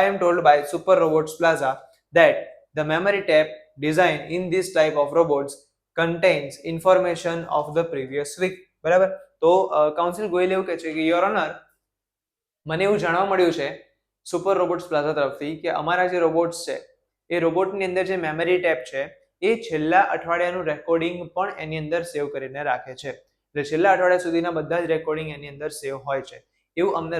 am told by Super Robots Plaza that the memory tape design in this type of robots contains information of the previous week. બરાબર. તો કાઉન્સિલ ગોયલ એવું કહે છે કે યોર ઓનર, મને એવું જાણવા મળ્યું છે સુપર રોબોટ્સ પ્લાઝા તરફથી કે અમારા જે રોબોટ્સ છે એ રોબોટની અંદર જે મેમરી ટેપ છે એ છેલ્લા અઠવાડિયાનું રેકોર્ડિંગ પણ એની અંદર સેવ કરીને રાખે છે. એટલે છેલ્લા અઠવાડિયા સુધીના બધા જ રેકોર્ડિંગ એની અંદર સેવ હોય છે, એવું અમને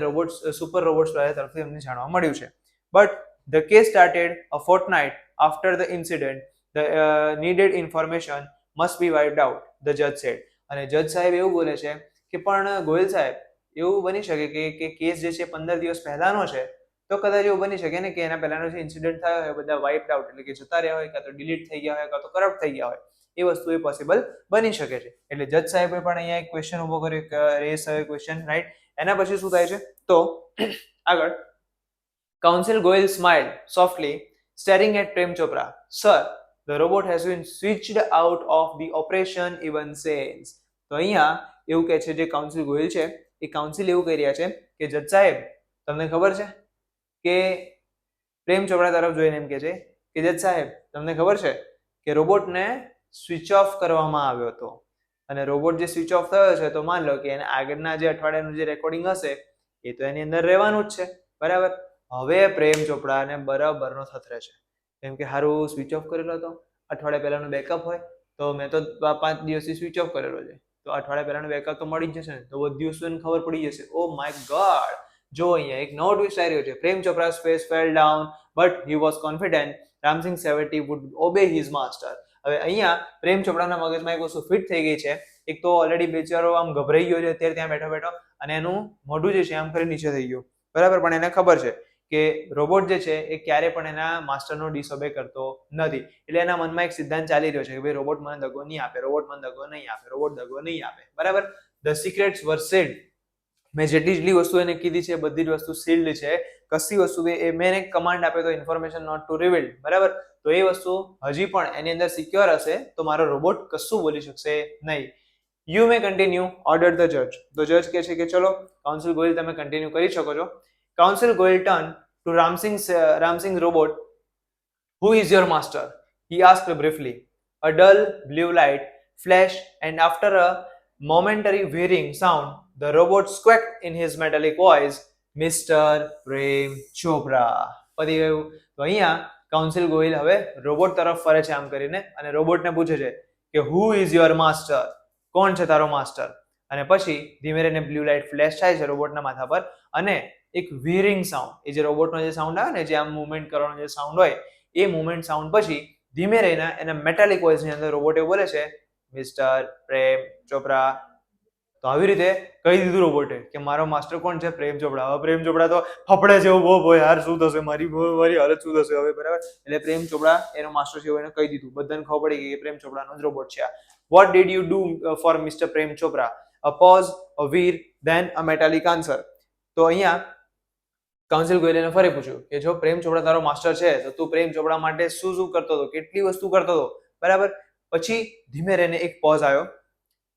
સુપર રોબોટ્સ તરફથી અમને જાણવા મળ્યું છે. But the case started a fortnight after the incident, the needed information must be wiped out, the જજ સેડ. અને જજ સાહેબ એવું બોલે છે કે પણ ગોયલ સાહેબ, એવું બની શકે કે કેસ જે છે 15 દિવસ પહેલાનો છે, તો કદાચ એવું બની શકે ને કે એના પહેલાનો જે ઇન્સિડન્ટ થયો હોય બધા વાઇપ્ડ આઉટ એટલે કે જતા રહ્યા હોય, કાં તો ડિલીટ થઈ ગયા હોય, કાં તો કરપ્ટ થઈ ગયા હોય, એ વસ્તુ એ પોસિબલ બની શકે છે. એટલે જજ સાહેબે પણ અહીંયા એક ક્વેશ્ચન ઉભો કર્યો, રેસ ક્વેશ્ચન, રાઈટ. એના પછી શું થાય છે? તો આગળ counsel Goyal smiled softly staring at Prem Chopra. Sir, the robot has been switched out of the operation even since. તો અહીંયા એવું કહે છે જે કાઉન્સિલ ગોયલ છે એ કાઉન્સિલ એવું કહી રહ્યા છે કે જજ સાહેબ, તમને ખબર છે કે પ્રેમ ચોપડા તરફ જોઈને એમ કહે છે કે જજ સાહેબ, તમને ખબર છે કે રોબોટને સ્વિચ ઓફ કરવામાં આવ્યો હતો. અને રોબોટ જે સ્વિચ ઓફ થયો છે તો માન લો કે એને આગળના જે અઠવાડિયાનું જે રેકોર્ડિંગ હશે એ તો એની અંદર રહેવાનું જ છે, બરાબર. હવે પ્રેમ ચોપડાને બરાબરનો થથરે છે, કેમ કે હારું સ્વિચ ઓફ કરેલો હતો, અઠવાડિયા પહેલાનો બેકઅપ હોય તો મેં તો 5 દિવસથી સ્વિચ ઓફ કરેલો છે, તો અઠવાડિયા પહેલાનો બેકઅપ તો મળી જ જશે ને, તો બધી વસ્તુને ખબર પડી જશે. ઓ માય ગોડ, જો અહીંયા એક નવો ટ્વિસ્ટ આવી રહ્યો છે. પ્રેમ ચોપરા's face fell down but he was confident Ramsing 70 would obey his master. હવે અહીંયા પ્રેમ ચોપડાના મગજમાં એક વસ્તુ ફિટ થઈ ગઈ છે. એક તો ઓલરેડી બેચારો આમ ગભરાઈ ગયો છે અત્યારે ત્યાં બેઠો બેઠો, અને એનું મોઢું જે છે આમ કરી નીચે થઈ ગયું, બરાબર. પણ એને ખબર છે કે રોબોટ જે છે એ ક્યારે પણ એના માસ્ટરનો ડિસઓબે કરતો નથી. એટલે એના મનમાં એક સિદ્ધાંત ચાલી રહ્યો છે કે ભાઈ રોબોટ મને દગો નહીં આપે, રોબોટ મને દગો નહીં આપે, રોબોટ દગો નહીં આપે, બરાબર. The secrets were sealed. મેં જેટલી વસ્તુ એને કીધી છે બધી જ વસ્તુ સીલ્ડ છે. કશી વસ્તુ એ મેં એક કમાન્ડ આપ્યો તો ઇન્ફોર્મેશન નોટ ટુ રિવીલ્ડ, બરાબર. તો એ વસ્તુ હજી પણ એની અંદર સિક્યોર હશે તો મારો રોબોટ કશું બોલી શકશે નહીં. You may continue, order the જજ. તો જજ કહે છે કે ચલો કાઉન્સિલ ગોયલ તમે કન્ટિન્યુ કરી શકો છો. Council Goyal turn to Ramsing's robot. Who is your master? He asked briefly. A dull blue light flashed, and after a momentary whirring sound, the robot squawked in his metallic voice, Mr. Prem Chopra. પતી ગયું. તો અહીંયા council Goyal હવે robot તરફ ફરે છે આમ કરીને અને રોબોટને પૂછે છે કે હુ ઇઝ યોર માસ્ટર, કોણ છે તારો માસ્ટર. અને પછી ધીમે રહીને બ્લુ લાઇટ ફ્લેશ થાય છે રોબોટના માથા પર અને એક વ્હીરિંગ સાઉન્ડ, એ જે રોબોટનો જે સાઉન્ડ આવે ને, જે આમ મુવમેન્ટ કરવાનો જે સાઉન્ડ હોય, એ મુવમેન્ટ સાઉન્ડ પછી ધીમે રહીને એના મેટાલિક વોઇસની અંદર રોબોટ એવું બોલે છે, મિસ્ટર પ્રેમ ચોપરા. તો આવી રીતે કહી દીધું રોબોટે કે મારો માસ્ટર કોણ છે? પ્રેમ ચોપડા. હવે પ્રેમ ચોપડા તો ફફડે છે, બહુ યાર શું થશે, મારી હાલત શું થશે હવે, બરાબર. એટલે પ્રેમ ચોપડા એનો માસ્ટર છે એને કહી દીધું, બધાને ખબર પડી ગઈ કે પ્રેમ ચોપડાનો જ રોબોટ છે. What did you do for mister Prem Chopra? A pause, a whir, then a metallic answer. તો અહીંયા કાઉન્સિલ ગોયલે ફરી પૂછ્યું કે જો પ્રેમ ચોપડા તારો માસ્ટર છે તો તું પ્રેમ ચોપડા માટે શું શું કરતો હતો, કેટલી વસ્તુ કરતો હતો, બરાબર. પછી ધીમે રહીને એક પોઝ આવ્યો,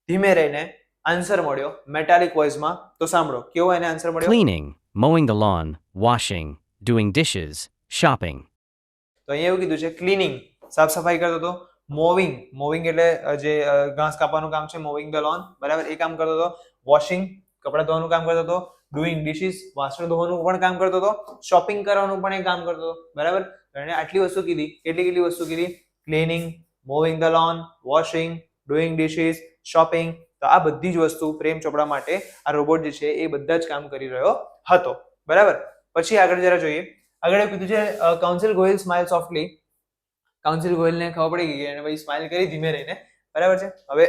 ધીમે રહીને આન્સર મળ્યો મેટાલિક વોઇસમાં. તો સાંભળો કેવો એને આન્સર મળ્યો. Cleaning, mowing the lawn, washing, doing dishes, shopping. તો અહીંયા એવું કીધું છે ક્લીનિંગ, સાફ સફાઈ કરતો હતો. મોવિંગ એટલે જે ઘાસ કાપવાનું કામ છે, મોવિંગ ધ લોન, બરાબર, એ કામ કરતો હતો. વોશિંગ, કપડાં ધોવાનું કામ કરતો હતો. ડુઈંગ ડિશિસ, વાસણ ધોવાનું પણ કામ કરતો હતો. શોપિંગ કરવાનું પણ એ કામ કરતો હતો, બરાબર. એને આટલી વસ્તુ કીધી. કેટલી વસ્તુ કીધી? Cleaning, mowing the lawn, washing, doing dishes, shopping. તો આ બધી જ વસ્તુ પ્રેમ ચોપડા માટે આ રોબોટ જે છે એ બધા જ કામ કરી રહ્યો હતો, બરાબર. પછી આગળ જરા જોઈએ. આગળ એવું કીધું છે counsel Goyal smile softly. Counsel ગોયલને ખબર પડી ગઈ અને ભાઈ સ્માઇલ કરી ધીમે રહીને, બરાબર છે. હવે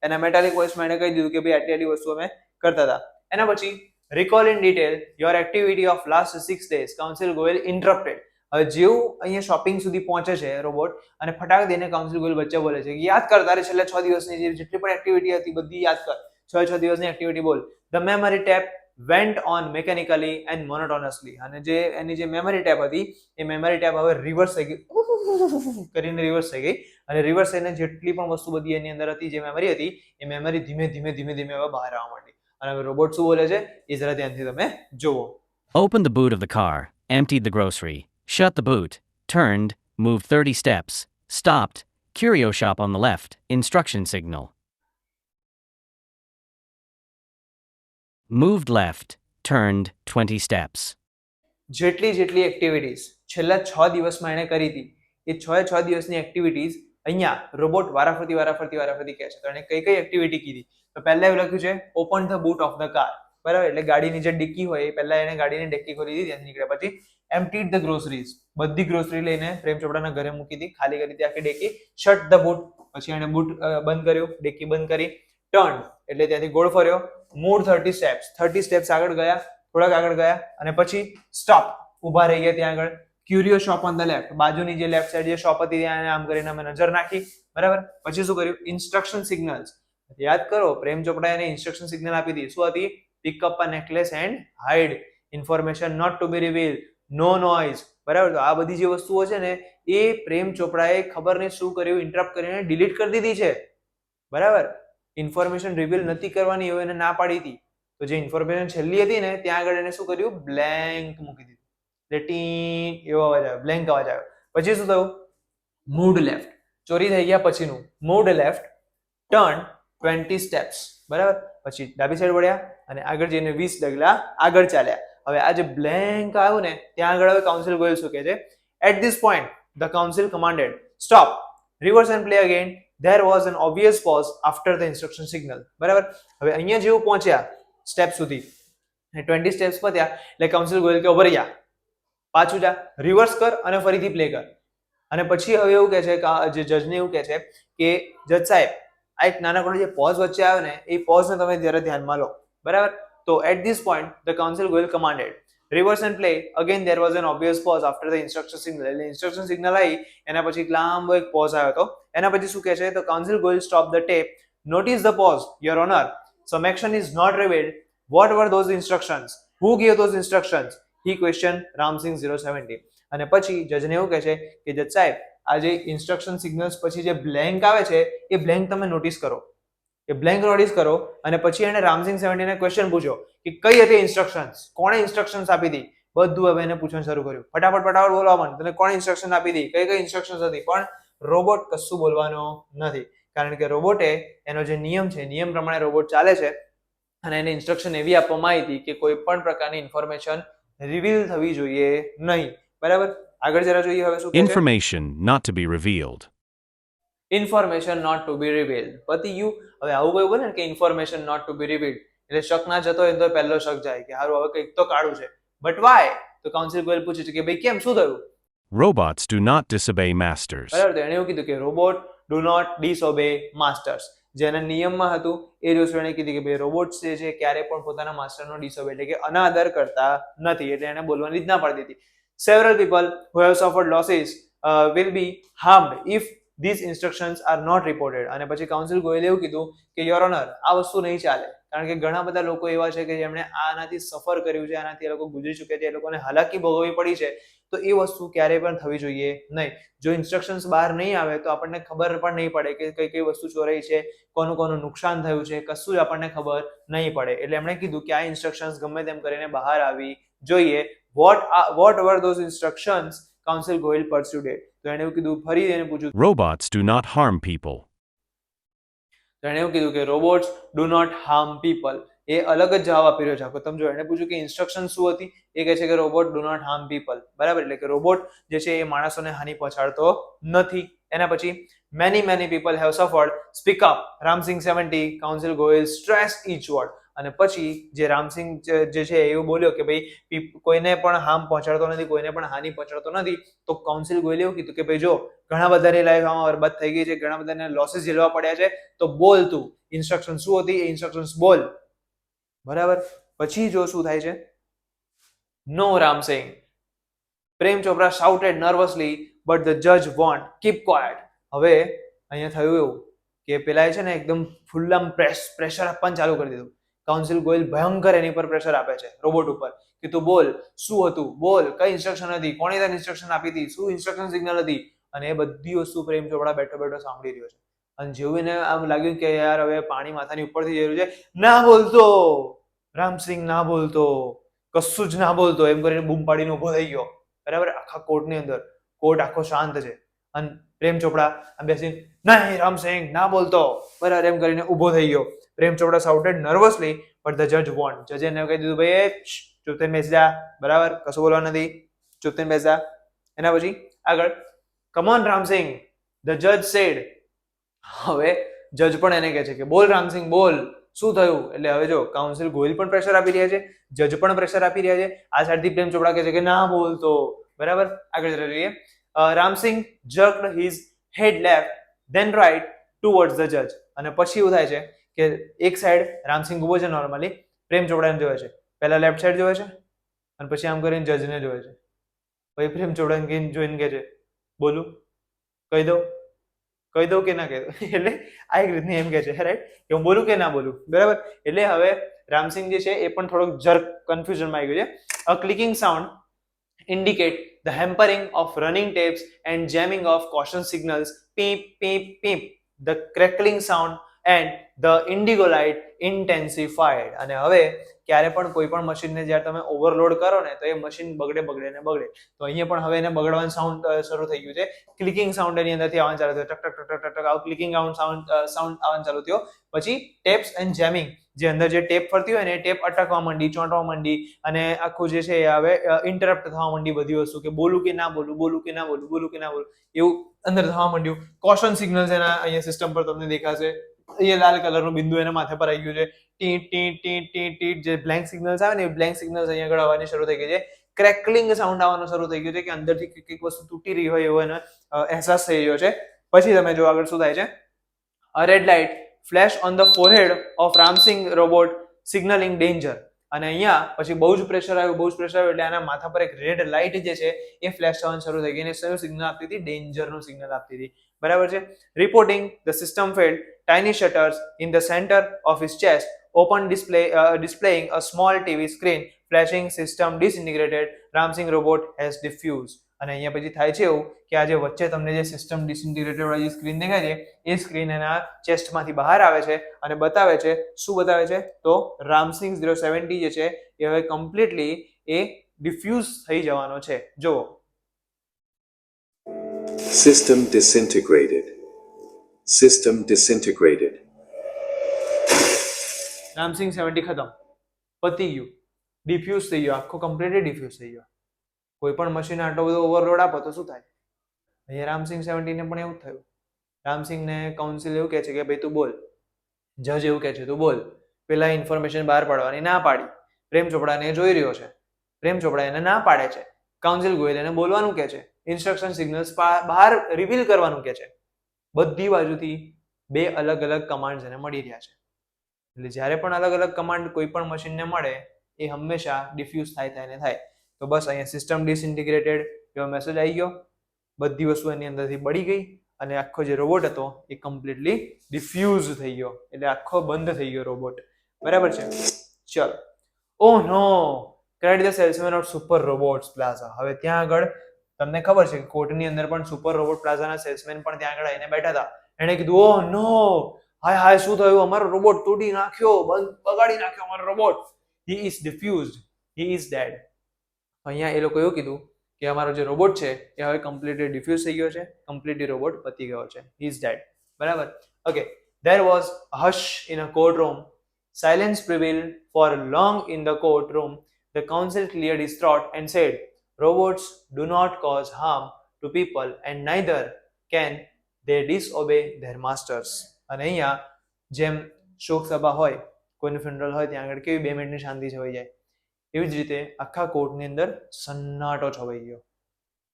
એના મેટાલિક વોઇસમાં એને કહી દીધું કે ભાઈ આટલી વસ્તુ અમે કરતા હતા. એના પછી recall in detail your activity of last 6 days. Council Goyal interrupted. હવે જેવું અહીંયા શોપિંગ સુધી પહોંચે છે રોબોટ અને ફટાક દઈને કાઉન્સિલ ગોયલ વચ્ચે બોલે છે કે યાદ કર તારે છેલ્લા 6 દિવસની જેટલી પણ એક્ટિવિટી હતી બધી યાદ કર. 6 દિવસની એક્ટિવિટી બોલ. The memory tap went on mechanically and monotonously. અને જે એની જે મેમરી ટેપ હતી એ મેમરી ટેપ હવે રિવર્સ થઈ ગઈ, કરીને રિવર્સ થઈ ગઈ. અને રિવર્સ થઈને જેટલી પણ વસ્તુ બધી એની અંદર હતી, જે મેમરી હતી, એ મેમરી ધીમે ધીમે હવે બહાર આવવા માંડી. અને હવે રોબોટ શું બોલે છે એ જરા ધ્યાનથી તમે જુઓ. Opened the boot of the car, emptied the grocery, shut the boot, turned, moved 30 steps, stopped, curio shop on the left, instruction signal. Moved left, turned 20 steps. જેટલી એક્ટિવિટીઝ છેલ્લા 6 દિવસમાં એને કરી હતી એ 6 દિવસની એક્ટિવિટીઝ અહીંયા રોબોટ વારાફરતી કહે છે. તો એને કઈ એક્ટિવિટી કીધી? તો પહેલા એવું લખ્યું છે open the boot of the car, બરાબર. એટલે ગાડીની જે ડિક્કી હોય એ પહેલા એને ગાડીની ડિક્કી ખોલી દીધી, ત્યાંથી નીકળ્યા. પછી એમ્પ્ટીડ ધ ગ્રોસરીઝ, બધી ગ્રોસરી લઈને પ્રેમ ચોપડાના ઘરે મૂકી હતી, ખાલી કરી હતી આખી ડિક્કી. શટ ધ બૂટ, પછી એને બૂટ બંધ કર્યું, ડિક્કી બંધ કરી. ટર્ન એટલે ત્યાંથી ગોળ ફર્યો. મૂવ 30 સ્ટેપ્સ આગળ ગયા, થોડાક આગળ ગયા. અને પછી સ્ટોપ, ઊભા રહી ગયા ત્યાં આગળ. ક્યુરિયો શોપ ઓન ધ લેફ્ટ, બાજુની જે લેફ્ટ સાઈડ જે શોપ હતી ત્યાં આમ કરીને અમે નજર નાખી, બરાબર. પછી શું કર્યું? Instruction signals. યાદ કરો પ્રેમ ચોપડાએ એને ઇન્સ્ટ્રક્શન સિગ્નલ આપી હતી. શું હતી? Pick up a necklace and hide, information not to be reveal, no noise, બરાબર. તો આ બધી જે વસ્તુઓ છે ને એ પ્રેમ ચોપડાએ ખબર નહીં શું કર્યું, ઇન્ટરપ્ટ કરીને ડિલીટ કરી દીધી છે, બરાબર. ઇન્ફોર્મેશન રિવીલ નથી કરવાની એવું એને ના પાડી હતી. તો જે ઇન્ફોર્મેશન છેલ્લી હતી ને ત્યાં આગળ એને શું કર્યું? બ્લેન્ક મૂકી દીધું. એવો અવાજ આવ્યો, બ્લેન્ક અવાજ આવ્યો. પછી શું થયું? મૂવ્ડ લેફ્ટ, ચોરી થઈ ગયા પછીનું. મૂવ્ડ લેફ્ટ, ટર્ન 20 સ્ટેપ્સ, બરાબર. પછી ડાબી સાઈડ વળ્યા અને આગળ જઈને 20 ડગલા આગળ ચાલ્યા. હવે આ જે બ્લેન્ક આવ્યું ને ત્યાં આગળ હવે કાઉન્સિલ ગોયલ શું કહે છે? At this point the council commanded stop, reverse and play again. There was an obvious pause after the instruction signal. બરાબર. હવે અહીંયા જેવું પહોંચ્યા સ્ટેપ સુધી, 20 સ્ટેપ્સ પત્યા એટલે કાઉન્સિલ ગોયલ કે ઉભર જા, પાછું જા, રિવર્સ કર અને ફરીથી પ્લે કર. અને પછી હવે એવું કહે છે કે જે જજને એવું કહે છે કે જજ સાહેબ આ એક નાનકડો જે પોઝ વચ્ચે આવ્યો ને એ પોઝને તમે જરા ધ્યાનમાં લો, બરાબર. તો at this point the council Goyal commanded reverse and play again. There was an obvious pause after the instruction signal. એટલે ઇન્સ્ટ્રક્શન સિગ્નલ આવી એના પછી લાંબો એક પોઝ આવ્યો હતો. એના પછી શું કહે છે? તો council Goyal stop the tape, notice the pause, your honour, some action is not revealed, what were those instructions, who gave those instructions, he question Ramsingh 070. અને પછી જજને એવું કહે છે કે જજ સાહેબ આ જે ઇન્સ્ટ્રક્શન સિગ્નલ્સ પછી જે બ્લેન્ક આવે છે એ બ્લેન્ક તમે નોટિસ કરો, અને પછી એને રામસિંહ 70 ને ક્વેશ્ચન પૂછ્યો કે કઈ હતી ઇન્સ્ટ્રક્શન્સ, કોણે ઇન્સ્ટ્રક્શન્સ આપી હતી. બધું હવે એને પૂછવાનું શરૂ કર્યું. ફટાફટ બોલવા માંડ, તને કોણે ઇન્સ્ટ્રક્શન આપી હતી, કઈ ઇન્સ્ટ્રક્શન્સ હતી. પણ રોબોટ કશું બોલવાનો નથી, કારણ કે રોબોટે એનો જે નિયમ છે નિયમ પ્રમાણે રોબોટ ચાલે છે. અને એને ઇન્સ્ટ્રક્શન એવી આપવામાં આવી હતી કે કોઈ પણ પ્રકારની ઇન્ફોર્મેશન રિવીલ થવી જોઈએ નહીં, બરાબર. આગળ જરા જોઈએ હવે શું કહે છે? Information not to be revealed. Information not to be revealed. પતી ગયું. હવે આવું કોઈ બોલે ને કે information not to be revealed એટલે શક ના જતો હોય તો પહેલો શક જાય કે હારું હવે કંઈક તો કાળું છે. But Y? તો કાઉન્સિલ ગોયલ પૂછે છે કે ભાઈ કેમ, શું થયું? Robots do not disobey masters. બરાબર. તો એને એવું કીધું કે રોબોટ ડુ નોટ ડિસઓબે માસ્ટર્સ. જેના નિયમમાં હતું એ જ વસ્તુ એને કીધી કે ભાઈ રોબોટ્સ જે છે ક્યારે પણ પોતાના માસ્ટરનો ડિસઓબે એટલે કે અનાદર કરતા નથી. એટલે એને બોલવાની જ ના પાડી દીધી. Several people who have suffered losses will be harmed if these instructions are not reported. અને પછી કાઉન્સિલ ગોયલે એવું કીધું કે યોર ઓનર આ વસ્તુ નહીં ચાલે, કારણ કે ઘણા બધા લોકો એવા છે કે જેમણે આનાથી સફર કર્યું છે, આનાથી એ લોકો ગુજરી ચૂક્યા છે, એ લોકોને હાલાકી ભોગવવી પડી છે. તો એ વસ્તુ ક્યારેય પણ થવી જોઈએ નહીં. જો ઇન્સ્ટ્રક્શન્સ બહાર નહીં આવે તો આપણને ખબર પણ નહીં પડે કે કઈ કઈ વસ્તુ ચોરાઈ છે, કોનું નુકસાન થયું છે, કશું જ આપણને ખબર નહીં પડે. એટલે એમણે કીધું કે આ ઇન્સ્ટ્રક્શન્સ ગમે તેમ કરીને બહાર આવી જોઈએ. what were those instructions Council Goyal pursued it? તો એને એવું કીધું, ફરી એને પૂછ્યું, Robots do not harm people. તો એને એવું કીધું કે robots do not harm people. એ અલગ જ જવાબ આપી રહ્યો છે આખો. તમે જો એને પૂછ્યું કે ઇન્સ્ટ્રક્શન શું હતી, એ કહે છે કે robot do not harm people. બરાબર, એટલે કે રોબોટ જે છે એ માણસોને હાનિ પહોંચાડતો નથી. એના પછી many people have suffered, speak up, Ramsing 70, Council Goyal stressed each word. અને પછી જે રામસિંગ જે છે એવું બોલ્યો કે ભાઈ કોઈને પણ હાર્મ પહોંચાડતો નથી, કોઈને પણ હાનિ પહોંચાડતો નથી. તો કાઉન્સિલ ગોયલે એવું કીધું કે ભાઈ જો ઘણા બધાની લાઈફ આમાં બરબાદ થઈ ગઈ છે, ઘણા બધાને લોસીસ ઝેલવા પડ્યા છે, તો બોલ તું ઇન્સ્ટ્રક્શન શું હતી, એ ઇન્સ્ટ્રક્શન્સ બોલ. બરાબર, પછી જો શું થાય છે, નો Ram Singh, Prem Chopra shouted nervously but the judge warned, keep quiet. હવે અહીંયા થયું એવું કે પેલા છે ને એકદમ ફૂલ્લામ પ્રેશર આપવાનું ચાલુ કરી દીધું. કાઉન્સિલ ગોયલ ભયંકર એની પર પ્રેશર આપે છે રોબોટ ઉપર કે તું બોલ, શું હતું, બોલ, કઈ ઇન્સ્ટ્રક્શન હતી, કોણે તને ઇન્સ્ટ્રક્શન આપી હતી, શું ઇન્સ્ટ્રક્શન સિગ્નલ હતી. અને એ બધી વસ્તુ પ્રેમ ચોપડા બેઠો બેઠો સાંભળી રહ્યો છે. અને જેવું એને આમ લાગ્યું કે યાર હવે પાણી માથાની ઉપરથી જઈ રહ્યું છે, ના બોલતો રામસિંગ, ના બોલતો, કશું જ ના બોલતો, એમ કરીને બૂમ પાડીને ઉભો થઈ ગયો. બરાબર, આખા કોર્ટની અંદર, કોર્ટ આખો શાંત છે અને પ્રેમ ચોપડા આમ બેસીને નહીં રામસિંગ ના બોલતો, બરાબર એમ કરીને ઉભો થઈ ગયો. પ્રેમ ચોપડા shouted nervously but the judge warned. જજે એને કહી દીધું ભાઈ ચૂપ થઈને બેસી જા, બરાબર કશું બોલવા નથી, ચૂપ થઈને બેસી જા. એના પછી આગળ come on Ram Singh, the judge said. હવે જજ પણ એને કહે છે કે બોલ રામસિંગ બોલ, શું થયું. એટલે હવે જો કાઉન્સિલ ગોયલ પણ પ્રેશર આપી રહ્યા છે, જજ પણ પ્રેશર આપી રહ્યા છે. આ સાઈડથી પ્રેમ ચોપડા કહે છે કે ના બોલતો. બરાબર, આગળ જોઈએ. Ram Singh jerked his head left then right towards the judge. અને પછી એવું થાય છે કે એક સાઈડ રામસિંગ ઉભો છે નોર્મલી, પ્રેમ ચોપડાને જોવે છે, પહેલા લેફ્ટ સાઈડ જોવે છે અને પછી આમ કરીને જજને જોવે છે. પછી પ્રેમ ચોપડાને જોઈને કહે છે બોલું, કહી દઉં કે ના કહી દઉં. એટલે આ એક રીતની એમ કહે છે રાઈટ, કે હું બોલું કે ના બોલું. બરાબર, એટલે હવે રામસિંગ જે છે એ પણ થોડોક જર્ક કન્ફ્યુઝનમાં આવી ગયો છે. A clicking sound indicate the hampering of running tapes and jamming of caution signals, peep peep peep, the crackling sound and the indigo light intensified. અને હવે ક્યારે પણ કોઈ પણ મશીનને જ્યારે તમે ઓવરલોડ કરો ને તો એ મશીન બગડે. તો અહીંયા પણ હવે એને બગડવાનું સાઉન્ડ શરૂ થઈ ગયું છે. ક્લિકિંગ સાઉન્ડ એની અંદરથી આવવાનું ચાલુ થયું, ટક ટક ટક ટક આવું ક્લિકિંગ સાઉન્ડ આવવાનું ચાલુ થયો. પછી ટેપ્સ એન્ડ જેમિંગ, જે અંદર જે ટેપ ફરતી હોય ને એ ટેપ અટકવા માંડી, ચોંટવા માંડી અને આખું જે છે હવે ઇન્ટરપ્ટ થવા માંડી બધી વસ્તુ, કે બોલું કે ના બોલું, બોલું કે ના બોલું, એવું અંદર થવા માંડ્યું. કોશન સિગ્નલ્સ એના અહીંયા સિસ્ટમ પર તમને દેખાશે, અહીંયા લાલ કલરનું બિંદુ એના માથે પર આવી ગયું છે. T T T T T જે બ્લેન્ક સિગ્નલ્સ આવે ને એ બ્લેન્ક સિગ્નલ્સ અહીંયા આગળ આવવાની શરૂ થઈ ગઈ છે. ક્રેકલિંગ સાઉન્ડ આવવાનું શરૂ થઈ ગયું છે કે અંદરથી કંઈક વસ્તુ તૂટી રહી હોય એવો એનો અહેસાસ થઈ રહ્યો છે. પછી તમે જો આગળ શું થાય છે, a red light flash on the forehead of Ramsing robot signaling danger. અને અહીંયા પછી બહુ જ પ્રેશર આવ્યું એટલે આના માથા પર એક રેડ લાઇટ જે છે એ ફ્લેશ થવાનું શરૂ થઈ ગઈ અને શેનું સિગ્નલ આપતી હતી, ડેન્જરનું સિગ્નલ આપતી હતી. બરાબર છે. Reporting the system failed, tiny shutters in the center of his chest open displaying a small TV screen, flashing system disintegrated, Ramsing robot has diffused. અને અહીંયા પછી થાય છે એવું કે આ જે વચ્ચે તમને જે સિસ્ટમ ડિસઇન્ટિગ્રેટેડ વાળી સ્ક્રીન દેખાય છે એ સ્ક્રીન એના ચેસ્ટમાંથી બહાર આવે છે અને બતાવે છે, શું બતાવે છે, તો રામસિંગ 070 જે છે એ હવે કમ્પ્લીટલી એ ડિફ્યુઝ થઈ જવાનો છે. જુઓ, System disintegrated. System disintegrated. Ram Singh 70 ખતમ, પતી ગયું, ડિફ્યુઝ થઈ ગયો, આખો કમ્પ્લીટલી ડિફ્યુઝ થઈ ગયો. કોઈ પણ મશીન આટલો બધો ઓવરલોડ આપો તો શું થાય? અહીંયા રામસિંગ 70 ને પણ એવું જ થયું. રામસિંગને કાઉન્સિલ એવું કહે છે કે ભાઈ તું બોલ, જજ એવું કહે છે તું બોલ. પેલા ઇન્ફોર્મેશન બહાર પાડવાની ના પાડી, પ્રેમ ચોપડાને જોઈ રહ્યો છે, પ્રેમ ચોપડા એને ના પાડે છે, કાઉન્સિલ ગોયલ એને બોલવાનું કહે છે, ઇન્સ્ટ્રક્શન સિગ્નલ્સ બહાર રિવીલ કરવાનું કહે છે. બધી બાજુથી બે અલગ અલગ કમાન્ડ્સ એને મળી રહ્યા છે. એટલે જ્યારે પણ અલગ અલગ કમાન્ડ કોઈ પણ મશીનને મળે એ હંમેશા ડિફ્યુઝ થાય. તો બસ અહીંયા સિસ્ટમ ડિસઇન્ટિગ્રેટેડ એવો મેસેજ આવી ગયો, બધી વસ્તુ એની અંદરથી બળી ગઈ અને આખો જે રોબોટ હતો એ કમ્પ્લીટલી ડિફ્યુઝ થઈ ગયો, એટલે આખો બંધ થઈ ગયો રોબોટ. બરાબર છે. ચલો, oh no, cried the salesman of super robots plaza. હવે ત્યાં આગળ તમને ખબર છે કે કોર્ટની અંદર પણ સુપર રોબોટ પ્લાઝાના સેલ્સમેન પણ ત્યાં આગળ આવીને બેઠા હતા. એણે કીધું ઓહ નો, હાય શું થયું, અમારો રોબોટ તૂટી નાખ્યો, બગાડી નાખ્યો અમારો robot. He is diffused, he is dead. અહીંયા એ લોકો એવું કીધું કે અમારો જે રોબોટ છે એ હવે કમ્પ્લીટલી ડિફ્યુઝ થઈ ગયો છે, કમ્પ્લીટલી રોબોટ પતી ગયો છે, હી ઇઝ ડેડ. બરાબર. Okay, there was a hush in a courtroom. Silence prevailed for long in the courtroom. The counsel cleared his throat and said, robots do not cause harm to people and neither can they disobey their masters. અને અહીંયા જેમ શોક સભા હોય, કોઈનું funeral હોય ત્યાં આગળ કેવી 2 મિનિટની શાંતિ છવાઈ જાય, એવી જ રીતે આખા કોર્ટની અંદર સન્નાટો છવાઈ ગયો.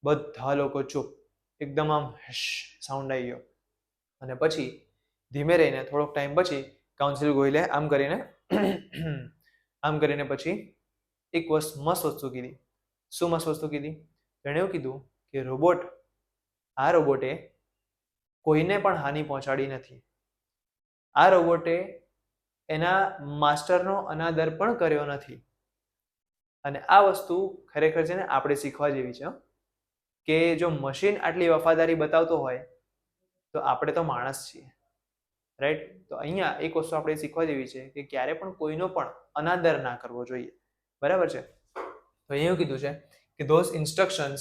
બધા લોકો ચૂપ, એકદમ આમ સાઉન્ડ આવી ગયો. અને પછી ધીમે રહીને થોડોક ટાઈમ પછી કાઉન્સિલ ગોયલે આમ કરીને પછી એક મસ્ત વસ્તુ કીધી. શું મસ્ત વસ્તુ કીધી? એણે એવું કીધું કે રોબોટે કોઈને પણ હાનિ પહોંચાડી નથી. આ રોબોટે એના માસ્ટરનો અનાદર પણ કર્યો નથી. અને આ વસ્તુ ખરેખર છે ને આપણે શીખવા જેવી છે કે જો મશીન આટલી વફાદારી બતાવતો હોય તો આપણે તો માણસ છીએ, રાઈટ? તો અહીંયા એક વસ્તુ આપણે શીખવા જેવી છે કે ક્યારે પણ કોઈનો પણ અનાદર ના કરવો જોઈએ. બરાબર છે? તો અહીંયા એવું કીધું છે કે those instructions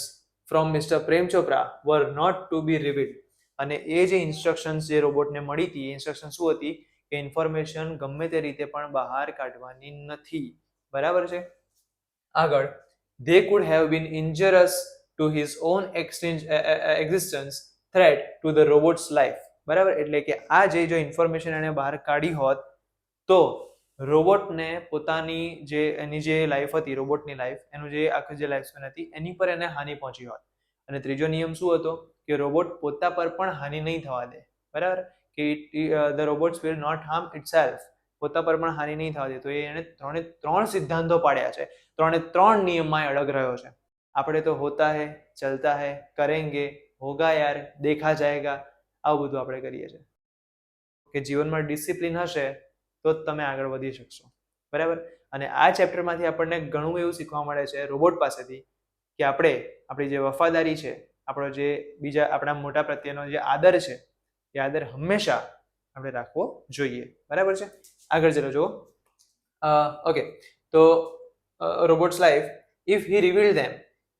from Mr. Prem Chopra were not to be revealed. અને એ જે ઇન્સ્ટ્રક્શન્સ જે રોબોટને મળી હતી, એ ઇન્સ્ટ્રક્શન શું હતી કે ઇન્ફોર્મેશન ગમે તે રીતે પણ બહાર કાઢવાની નથી. બરાબર છે? આગળ, they could have been injurious to his own existence, threat to the robot's life. બરાબર? એટલે કે આ જો ઇન્ફોર્મેશન એને બહાર કાઢી હોત તો રોબોટને પોતાની જે એની જે લાઈફ હતી, રોબોટની લાઈફ, એનું જે આખી જે લાઈફ સ્પેન હતી એની પર એને હાનિ પહોંચી હોત. અને ત્રીજો નિયમ શું હતો કે રોબોટ પોતા પર પણ હાનિ નહીં થવા દે. બરાબર? કે the robots will not harm itself. પોતા પર પણ હાનિ નહીં થવા દે. તો એને 3 સિદ્ધાંતો પાડ્યા છે, 3 નિયમમાં અડગ રહ્યો છે. આપણે તો હોતા હે, ચલતા હે, કરેંગે, હોગા યાર, દેખા જાયગા, આવું બધું આપણે કરીએ છીએ. કે જીવનમાં ડિસિપ્લિન હશે તો જ તમે આગળ વધી શકશો. બરાબર? અને આ ચેપ્ટરમાંથી આપણને ઘણું એવું શીખવા મળે છે રોબોટ પાસેથી કે આપણી જે વફાદારી છે, આપણો જે બીજા આપણા મોટા પ્રત્યેનો જે આદર છે, એ આદર હંમેશા આપણે રાખવો જોઈએ. બરાબર છે? આગળ ચલો જુઓ. ઓકે, તો robots life, if he revealed them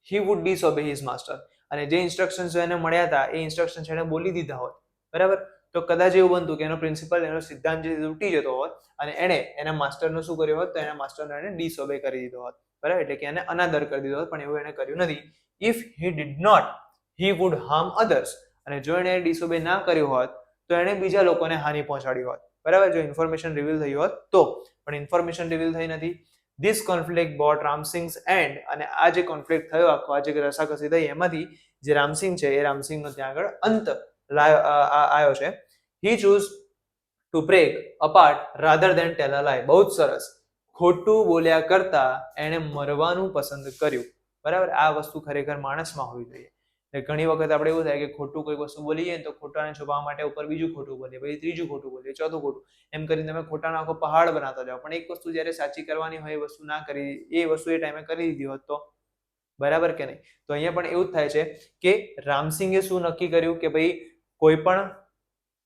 he would disobey his master. અને જે ઇન્સ્ટ્રક્શન્સ એને મળ્યા હતા એ ઇન્સ્ટ્રક્શન્સ એને બોલી દીધા હોત, બરાબર, તો કદાચ એવું બનતું કે એનો પ્રિન્સિપલ, એનો સિદ્ધાંત જે તૂટી જતો હોત અને એણે એના માસ્ટરનો શું કર્યો હોત, તો એના માસ્ટરનો એને ડિસઓબે કરી દીધો હોત. બરાબર? એટલે કે એને અનાદર કરી દીધો હોત, પણ એવું એને કર્યું નથી. If he did not he would harm others. અને જો એણે ડિસઓબે ના કર્યું હોત તો એણે બીજા લોકોને હાનિ પહોંચાડી હોત. બરાબર? જો ઇન્ફોર્મેશન રિવીલ થઈ હોત તો. પણ ઇન્ફોર્મેશન રિવીલ થઈ નથી. This conflict brought Ramsingh's end. અને આ જે કોન્ફ્લિક્ટ થયો, આખો આ જે રસાકસી થઈ, એમાંથી જે રામસિંહ છે એ રામસિંહનો ત્યાં આગળ અંત આવ્યો છે. He chose to break apart rather than tell a lie. બહુ જ સરસ. ખોટું બોલ્યા કરતા એણે મરવાનું પસંદ કર્યું. બરાબર? આ વસ્તુ ખરેખર માણસમાં હોવી જોઈએ. ઘણી વખત આપણે એવું થાય કે ખોટું કોઈ વસ્તુ બોલીએ તો ખોટાને છુપાવવા માટે ઉપર બીજું ખોટું બોલીએ, પછી ત્રીજું ખોટું બોલીએ, ચોથું ખોટું, એમ કરીને તમે ખોટાનો આખો પહાડ બનાવતા જાઓ. પણ એક વસ્તુ જ્યારે સાચી કરવાની હોય એ વસ્તુ ના કરી, એ વસ્તુ એ ટાઈમે કરી દીધી હોત તો. બરાબર કે નહીં? તો અહીંયા પણ એવું જ થાય છે કે રામસિંહે શું નક્કી કર્યું કે ભાઈ કોઈ પણ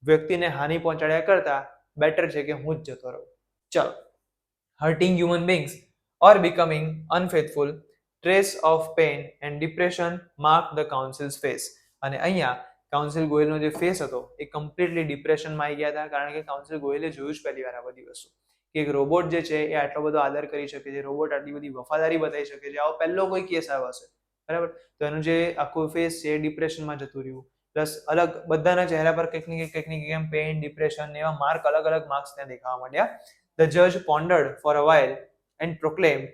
વ્યક્તિને હાનિ પહોંચાડ્યા કરતા બેટર છે કે હું જ જતો રહું. ચલો. hurting human beings or becoming unfaithful, trace of pain and depression mark the council's face. અને અહીંયા કાઉન્સિલ ગોયલનો જે ફેસ હતો એ કમ્પ્લીટલી ડિપ્રેશનમાં આવી ગયા હતા, કારણ કે કાઉન્સિલ ગોયલે જોયું જ પહેલી વાર આ બધી વસ્તુ કે એક રોબોટ જે છે એ આટલો બધો આદર કરી શકે છે, રોબોટ આટલી બધી વફાદારી બતાવી શકે છે, આવો પહેલો કોઈ કેસ આવ્યો હશે. બરાબર? તો એનું જે આખું ફેસ છે એ ડિપ્રેશનમાં જતું રહ્યું. પ્લસ અલગ બધાના ચહેરા પર કંઈક ને કંઈક પેઇન, ડિપ્રેશન એવા માર્ક, અલગ માર્ક્સ ત્યાં દેખાવા માંડ્યા. The judge pondered for a while and proclaimed,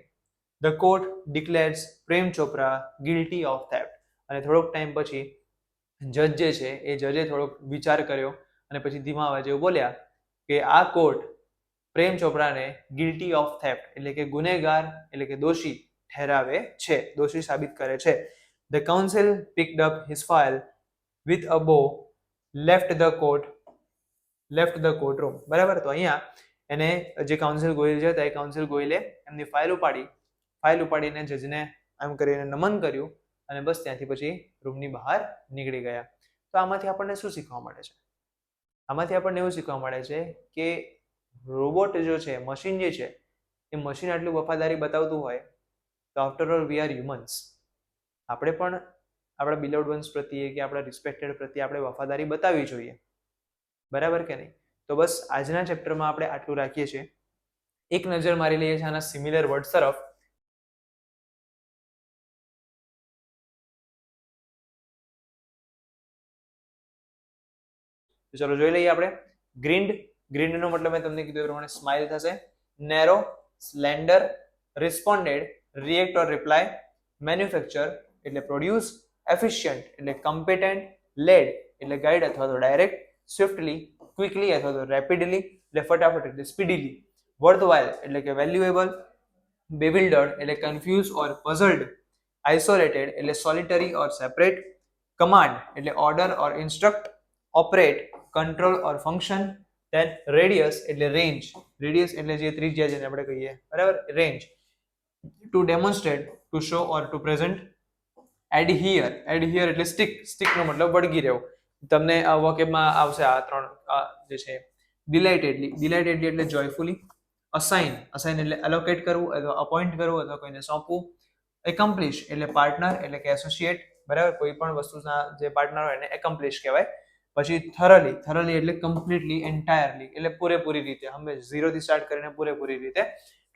the court declares Prem Chopra guilty of theft. અને થોડોક ટાઈમ પછી જજ જે છે એ જજે થોડોક વિચાર કર્યો અને પછી ધીમા અવાજે બોલ્યા કે આ કોર્ટ પ્રેમ ચોપરાને ગિલ્ટી ઓફ થેફ્ટ એટલે કે ગુનેગાર એટલે કે દોષી ઠેરાવે છે, દોષી સાબિત કરે છે. The counsel picked up his file with a bow, left the courtroom. બરાબર? તો અહીંયા એને જે કાઉન્સિલ ગોયલ જે હતા એ કાઉન્સિલ ગોયલે એમની ફાઇલ ઉપાડીને જજને એમ કરીને નમન કર્યું અને બસ ત્યાંથી પછી રૂમની બહાર નીકળી ગયા. તો આમાંથી આપણને શું શીખવા મળે છે? આમાંથી આપણને એવું શીખવા મળે છે કે રોબોટ જો છે, મશીન જે છે, એ મશીન આટલું વફાદારી બતાવતું હોય તો after all we are humans. આપણે પણ આપણા બિલોવડ વન્સ પ્રત્યે કે આપણા રિસ્પેક્ટેડ પ્રત્યે આપણે વફાદારી બતાવવી જોઈએ, બરાબર કે નહીં? તો બસ આજના ચેપ્ટરમાં આપણે આટલું રાખીએ છીએ. એક નજર મારી લઈએ છીએ આના સિમિલર વર્ડ્સ તરફ. તો ચલો જોઈ લઈએ આપણે. ગ્રીન્ડ નો મતલબ મેં તમને કીધું એ પ્રમાણે સ્માઇલ થશે. નેરો, સ્લેન્ડર, રિસ્પોન્ડેડ, રિએક્ટ ઓર રિપ્લાય, મેન્યુફેક્ચર એટલે પ્રોડ્યુસ, એફિશિયન્ટ એટલે કમ્પિટેન્ટ, લેડ એટલે ગાઈડ અથવા તો ડાયરેક્ટ, સ્વિફ્ટલી ક્વિકલી અથવા તો રેપિડલી એટલે ફટાફટ એટલે સ્પીડીલી, વર્થવાઇલ એટલે કે વેલ્યુએબલ, bewildered એટલે કન્ફ્યુઝ ઓર puzzled, isolated એટલે solitary or separate, command એટલે order or instruct, operate control or function, then radius એટલે range, radius એટલે જે ત્રિજ્યા જેને આપણે કહીએ, બરાબર, range, to demonstrate, to show or to present, adhere એટલે stick નો મતલબ વળગી રહેવું. તમને આ વોકેબમાં આવશે આ ત્રણ જે છે. delightedly એટલે joyfully, assign એટલે allocate કરવું અથવા appoint કરવું અથવા કોઈને સોંપવું, accomplish એટલે પાર્ટનર એટલે કે એસોસિએટ, બરાબર, કોઈ પણ વસ્તુના જે પાર્ટનર હોય એને accomplish કહેવાય. પછી thoroughly એટલે completely, entirely એટલે પૂરેપૂરી રીતે, હંમેશા 0 થી સ્ટાર્ટ કરીને પૂરેપૂરી રીતે.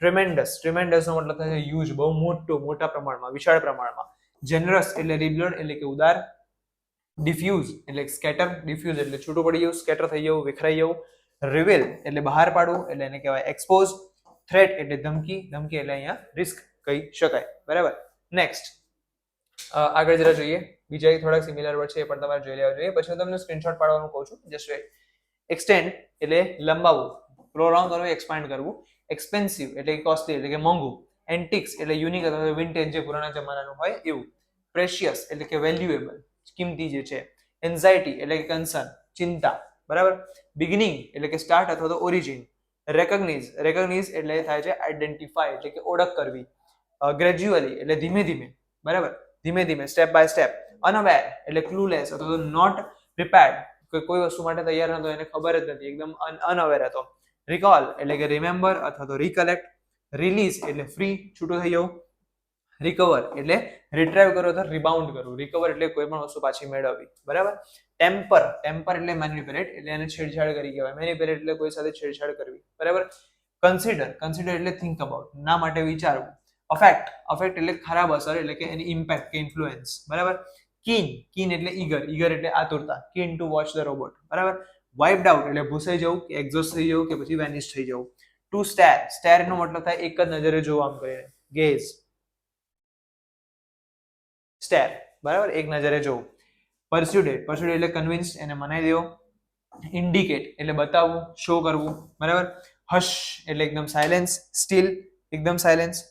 tremendous નો મતલબ થાય હ્યુજ, બહુ મોટા પ્રમાણમાં, વિશાળ પ્રમાણમાં. generous એટલે liberal એટલે કે ઉદાર. diffuse એટલે scatter, diffuse એટલે છૂટું પડી જવું, scatter થઈ જવું, વિખરાઈ જવું. reveal એટલે બહાર પાડવું એટલે એને કહેવાય expose. threat એટલે ધમકી એટલે અહીંયા રિસ્ક કહી શકાય, બરાબર. નેક્સ્ટ આગળ જરા જોઈએ. બીજા થોડાક સિમિલર વર્ડ છે એ પણ તમારે જોઈ લેવા જોઈએ. પછી હું તમને સ્ક્રીનશોટ પાડવાનું કહું છું. Just weight. એક્સટેન્ડ એટલે લંબાવવું, પ્રોલોંગ કરવું, એક્સપાન્ડ કરવું. એક્સપેન્સિવ એટલે કોસ્ટલી એટલે કે મોંઘું. એન્ટિક્સ એટલે યુનિક અથવા વિન્ટેજ જે પુરાણા જમાનાનું હોય એવું. પ્રેશિયસ એટલે કે વેલ્યુએબલ, કિંમતી જે છે. એન્ઝાઇટી એટલે કે કન્સર્ન, ચિંતા, બરાબર. બિગિનિંગ એટલે કે સ્ટાર્ટ અથવા તો ઓરિજિન. રેકોગ્નાઇઝ એટલે થાય છે આઈડેન્ટિફાય એટલે કે ઓળખ કરવી. ગ્રેજ્યુઅલી એટલે ધીમે ધીમે, બરાબર, ધીમે ધીમે, સ્ટેપ બાય સ્ટેપ. અનઅવેર એટલે ક્લુલેસ અથવા તો નોટ પ્રિપેર્ડ, કોઈ વસ્તુ માટે તૈયાર નતો, એને ખબર જ નથી, એકદમ અનઅવેર હતો. રિકોલ એટલે કે રિમેમ્બર અથવા તો રિકલેક્ટ. રિલીઝ એટલે ફ્રી, છૂટું થઈ જવું. રિકવર એટલે રિટ્રાઈવ કરો અથવા રિબાઉન્ડ કરવું. રિકવર એટલે કોઈ પણ વસ્તુ પાછી મેળવવી, બરાબર. ટેમ્પર એટલે મેનિપ્યુલેટ એટલે એને છેડછાડ કરી કહેવાય. મેનિપ્યુલેટ એટલે કોઈ સાથે છેડછાડ કરવી, બરાબર. કન્સિડર એટલે થિંક અબાઉટ, ના માટે વિચારવું. અફેક્ટ એટલે ખરાબ અસર એટલે કે એની ઇમ્પેક્ટ કે ઇન્ફ્લુએન્સ, બરાબર. કીન એટલે ઈગર એટલે આતુરતા. Keen to watch the robot, બરાબર. વાઇપ્ડ આઉટ એટલે ભૂસાઈ જવું કે એક્ઝોસ્ટ થઈ જવું કે પછી વેનિશ થઈ જવું. ટુ સ્ટેર નો મતલબ થાય એક જ નજરે જોવું, આમ કરીને ગેઝ. સ્ટેર, બરાબર, એક નજરે જોવું. પરસ્યુડેડ એટલે કન્વિન્સ, એને મનાઈ દેવો. ઇન્ડિકેટ એટલે બતાવવું, શો કરવું, બરાબર. હશ એટલે એકદમ સાયલેન્સ. સ્ટીલ એકદમ સાયલેન્સ.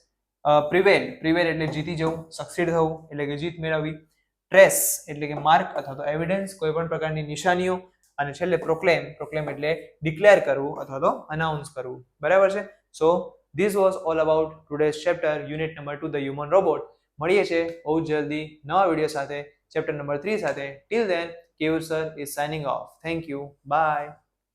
પ્રિવેલ એટલે જીતી જવું, સક્સીડ થવું એટલે કે જીત મેળવવી. ટ્રેસ એટલે કે માર્ક અથવા તો એવિડન્સ, કોઈ પણ પ્રકારની નિશાનીઓ. અને છેલ્લે પ્રોક્લેમ એટલે ડિક્લેર કરવું અથવા તો અનાઉન્સ કરવું, બરાબર છે. So this was all about today's chapter, unit number 2 the human robot. મળીએ છીએ બહુ જલ્દી નવા વિડીયો સાથે, ચેપ્ટર નંબર 3 સાથે. Till then, Keyur sir is signing off. Thank you, by.